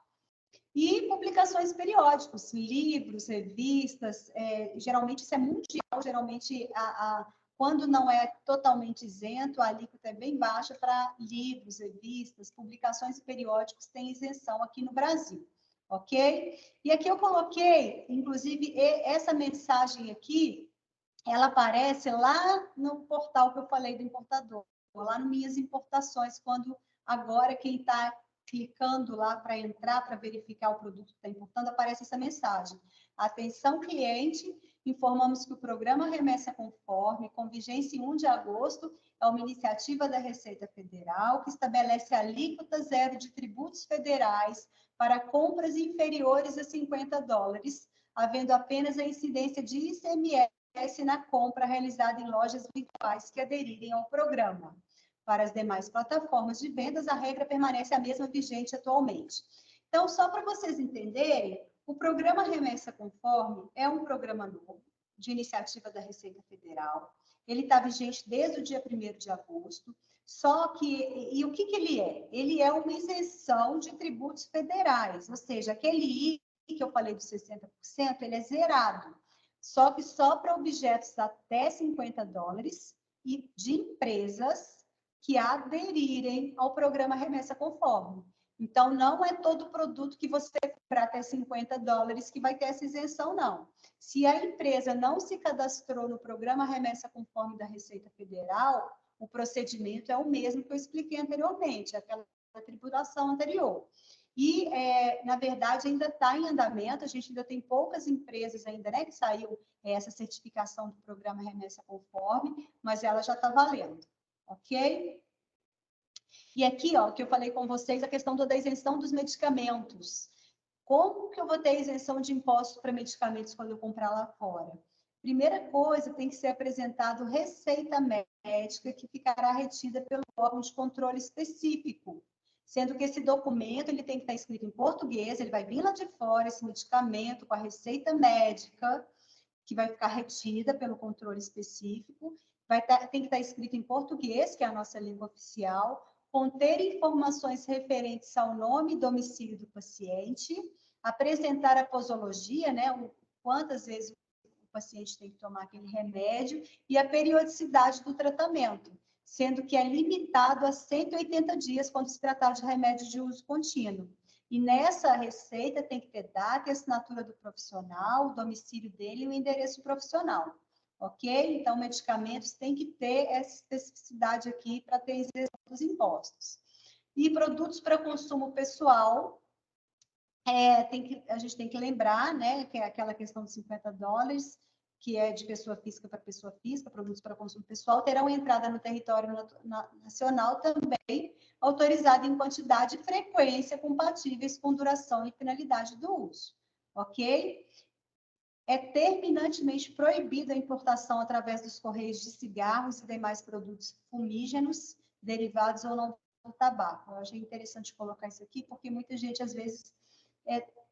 E publicações periódicas, livros, revistas, geralmente isso é mundial, geralmente quando não é totalmente isento, a alíquota é bem baixa para livros, revistas, publicações periódicas tem isenção aqui no Brasil, ok? E aqui eu coloquei, inclusive, essa mensagem aqui, ela aparece lá no portal que eu falei do importador, lá no Minhas Importações, quando agora quem está clicando lá para entrar, para verificar o produto que está importando, aparece essa mensagem. Atenção, cliente, informamos que o programa Remessa Conforme, com vigência em 1 de agosto, é uma iniciativa da Receita Federal que estabelece alíquota zero de tributos federais para compras inferiores a $50, havendo apenas a incidência de ICMS na compra realizada em lojas virtuais que aderirem ao programa. Para as demais plataformas de vendas, a regra permanece a mesma vigente atualmente. Então, só para vocês entenderem, o programa Remessa Conforme é um programa novo, de iniciativa da Receita Federal. Ele está vigente desde o dia 1º de agosto, só que, e o que ele é? Ele é uma isenção de tributos federais, ou seja, aquele I que eu falei dos 60%, ele é zerado, só que só para objetos até $50 e de empresas que aderirem ao programa Remessa Conforme. Então, não é todo produto que você comprar até $50 que vai ter essa isenção, não. Se a empresa não se cadastrou no programa Remessa Conforme da Receita Federal, o procedimento é o mesmo que eu expliquei anteriormente, aquela tributação anterior. E, na verdade, ainda está em andamento, a gente ainda tem poucas empresas ainda, né, que saiu essa certificação do programa Remessa Conforme, mas ela já está valendo, ok? E aqui, ó, que eu falei com vocês, a questão da isenção dos medicamentos. Como que eu vou ter isenção de impostos para medicamentos quando eu comprar lá fora? Primeira coisa, tem que ser apresentado receita médica que ficará retida pelo órgão de controle específico, sendo que esse documento ele tem que estar escrito em português, ele vai vir lá de fora, esse medicamento com a receita médica, que vai ficar retida pelo controle específico, tem que estar escrito em português, que é a nossa língua oficial, conter informações referentes ao nome e domicílio do paciente, apresentar a posologia, né, quantas vezes o paciente tem que tomar aquele remédio, e a periodicidade do tratamento, sendo que é limitado a 180 dias quando se tratar de remédio de uso contínuo. E nessa receita tem que ter data e assinatura do profissional, o domicílio dele e o endereço profissional. Ok? Então, medicamentos tem que ter essa especificidade aqui para ter isenção dos impostos. E produtos para consumo pessoal, a gente tem que lembrar, né, que é aquela questão dos $50, que é de pessoa física para pessoa física, produtos para consumo pessoal, terão entrada no território nacional também, autorizada em quantidade e frequência compatíveis com duração e finalidade do uso. Ok? É terminantemente proibida a importação através dos correios de cigarros e demais produtos fumígenos, derivados ou não do tabaco. Eu achei interessante colocar isso aqui, porque muita gente, às vezes,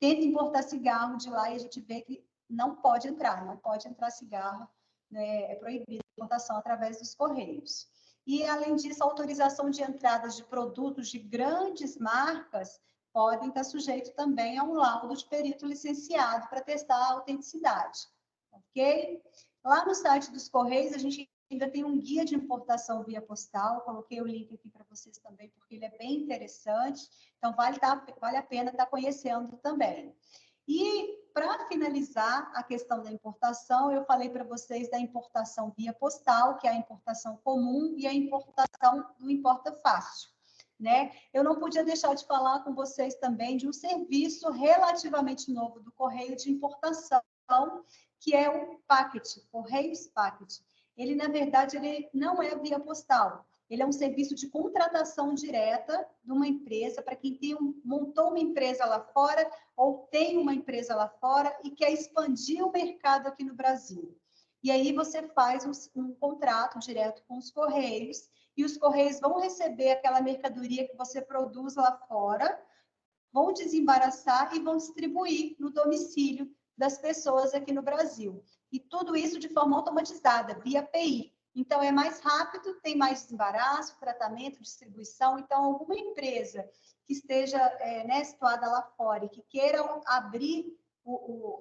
tenta importar cigarro de lá e a gente vê que não pode entrar cigarro, né? É proibida a importação através dos correios. E, além disso, a autorização de entradas de produtos de grandes marcas podem estar sujeitos também a um laudo de perito licenciado para testar a autenticidade, ok? Lá no site dos Correios, a gente ainda tem um guia de importação via postal, coloquei o link aqui para vocês também, porque ele é bem interessante, então vale a pena estar conhecendo também. E, para finalizar a questão da importação, eu falei para vocês da importação via postal, que é a importação comum, e a importação do Importa Fácil. Né? Eu não podia deixar de falar com vocês também de um serviço relativamente novo do Correio de importação, que é o packet, Correios Packet. Ele, na verdade, ele não é via postal. Ele é um serviço de contratação direta de uma empresa para quem montou uma empresa lá fora ou tem uma empresa lá fora e quer expandir o mercado aqui no Brasil. E aí você faz um contrato direto com os Correios e os Correios vão receber aquela mercadoria que você produz lá fora, vão desembaraçar e vão distribuir no domicílio das pessoas aqui no Brasil. E tudo isso de forma automatizada, via API. Então, é mais rápido, tem mais desembaraço, tratamento, distribuição. Então, alguma empresa que esteja situada lá fora e que queira abrir o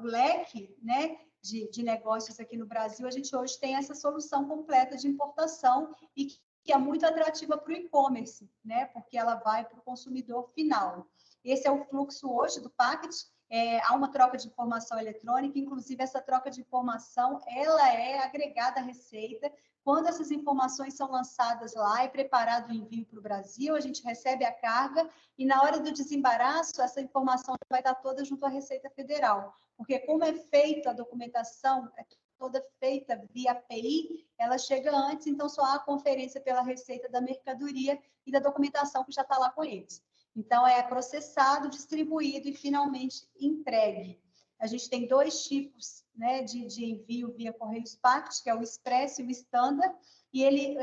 leque, né, de negócios aqui no Brasil, a gente hoje tem essa solução completa de importação e que é muito atrativa para o e-commerce, né, porque ela vai para o consumidor final. Esse é o fluxo hoje do packet. Há uma troca de informação eletrônica, inclusive essa troca de informação, ela é agregada à Receita. Quando essas informações são lançadas lá e preparado o envio para o Brasil, a gente recebe a carga e na hora do desembaraço, essa informação vai estar toda junto à Receita Federal. Porque como é feita a documentação, é toda feita via API, ela chega antes, então só há a conferência pela Receita da mercadoria e da documentação que já está lá com eles. Então, é processado, distribuído e finalmente entregue. A gente tem dois tipos, né, de envio via Correios Packet, que é o Express e o Standard, e ele,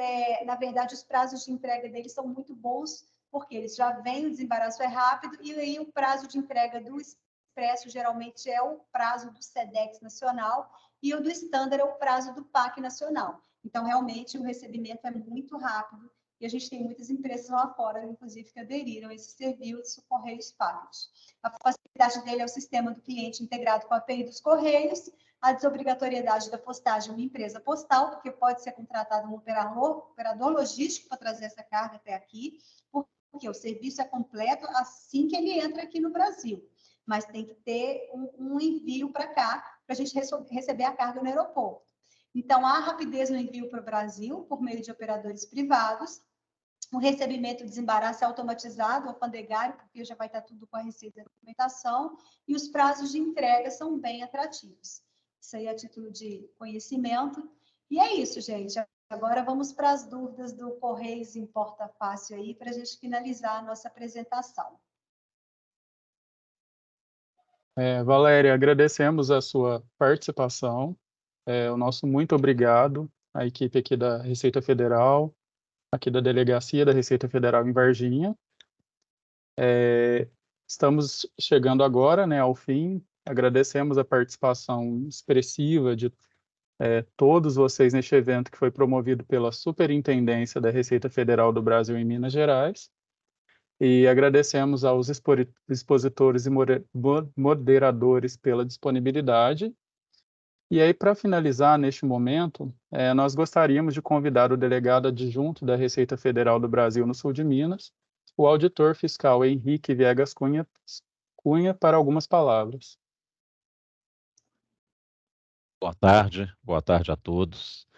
na verdade, os prazos de entrega deles são muito bons, porque eles já vêm, o desembaraço é rápido, e aí o prazo de entrega do Expresso geralmente é o prazo do SEDEX nacional, e o do Standard é o prazo do PAC nacional. Então, realmente, o recebimento é muito rápido, e a gente tem muitas empresas lá fora, inclusive, que aderiram a esse serviço Correios Packet. A facilidade dele é o sistema do cliente integrado com a API dos Correios, a desobrigatoriedade da postagem uma empresa postal, porque pode ser contratado um operador logístico para trazer essa carga até aqui, porque o serviço é completo assim que ele entra aqui no Brasil. Mas tem que ter um envio para cá, para a gente receber a carga no aeroporto. Então, há rapidez no envio para o Brasil, por meio de operadores privados. O recebimento e desembaraço é automatizado, alfandegário, porque já vai estar tudo com a Receita da documentação, e os prazos de entrega são bem atrativos. Isso aí é a título de conhecimento. E é isso, gente. Agora vamos para as dúvidas do Correios Importa Fácil aí, para a gente finalizar a nossa apresentação. Valéria, agradecemos a sua participação. O nosso muito obrigado à equipe aqui da Receita Federal, aqui da Delegacia da Receita Federal em Varginha. Estamos chegando agora, né, ao fim. Agradecemos a participação expressiva de todos vocês neste evento que foi promovido pela Superintendência da Receita Federal do Brasil em Minas Gerais. E agradecemos aos expositores e moderadores pela disponibilidade. E aí, para finalizar, neste momento, nós gostaríamos de convidar o delegado adjunto da Receita Federal do Brasil no sul de Minas, o auditor fiscal Henrique Viegas Cunha, para algumas palavras. Boa tarde a todos.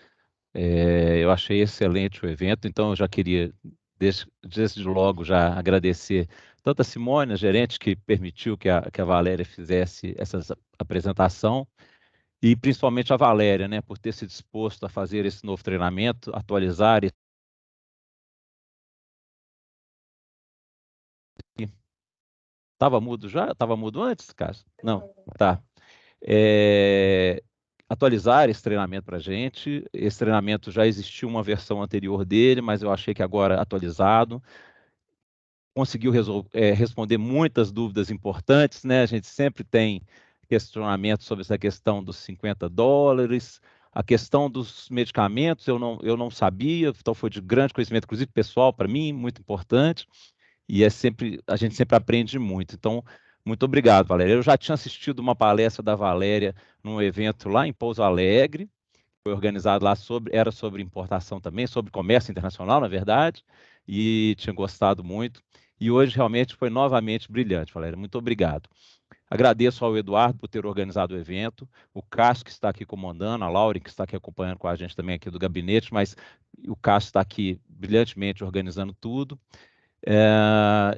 Eu achei excelente o evento, então eu já queria, desde logo, já agradecer tanto a Simone, a gerente, que permitiu que a Valéria fizesse essa apresentação, e principalmente a Valéria, né, por ter se disposto a fazer esse novo treinamento, atualizar. Estava mudo já? Estava mudo antes, Cássio? Não, tá. Atualizar esse treinamento para a gente. Esse treinamento já existiu uma versão anterior dele, mas eu achei que agora atualizado. Conseguiu responder muitas dúvidas importantes, né? A gente sempre tem questionamento sobre essa questão dos $50, a questão dos medicamentos eu não sabia, então foi de grande conhecimento, inclusive pessoal para mim, muito importante, e a gente sempre aprende muito. Então, muito obrigado, Valéria. Eu já tinha assistido uma palestra da Valéria num evento lá em Pouso Alegre, foi organizado lá era sobre importação também, sobre comércio internacional, na verdade, e tinha gostado muito. E hoje realmente foi novamente brilhante, Valéria. Muito obrigado. Agradeço ao Eduardo por ter organizado o evento, o Cássio que está aqui comandando, a Laura que está aqui acompanhando com a gente também aqui do gabinete, mas o Cássio está aqui brilhantemente organizando tudo.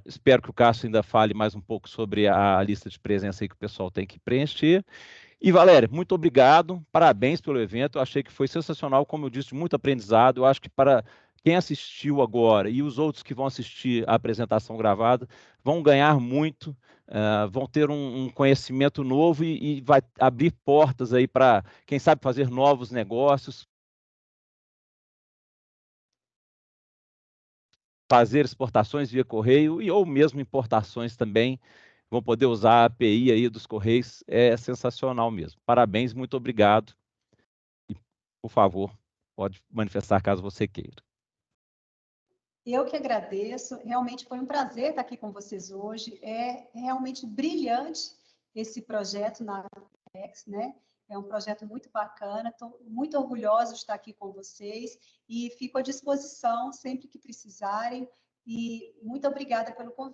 Espero que o Cássio ainda fale mais um pouco sobre a lista de presença aí que o pessoal tem que preencher. E, Valéria, muito obrigado, parabéns pelo evento, eu achei que foi sensacional, como eu disse, muito aprendizado. Eu acho que para quem assistiu agora e os outros que vão assistir a apresentação gravada vão ganhar muito, vão ter um conhecimento novo e vai abrir portas aí para, quem sabe, fazer novos negócios, fazer exportações via correio ou mesmo importações também. Vão poder usar a API aí dos Correios, é sensacional mesmo. Parabéns, muito obrigado. E, por favor, pode manifestar caso você queira. Eu que agradeço, realmente foi um prazer estar aqui com vocês hoje. É realmente brilhante esse projeto na Apex, né? É um projeto muito bacana, estou muito orgulhosa de estar aqui com vocês e fico à disposição sempre que precisarem. E muito obrigada pelo convite.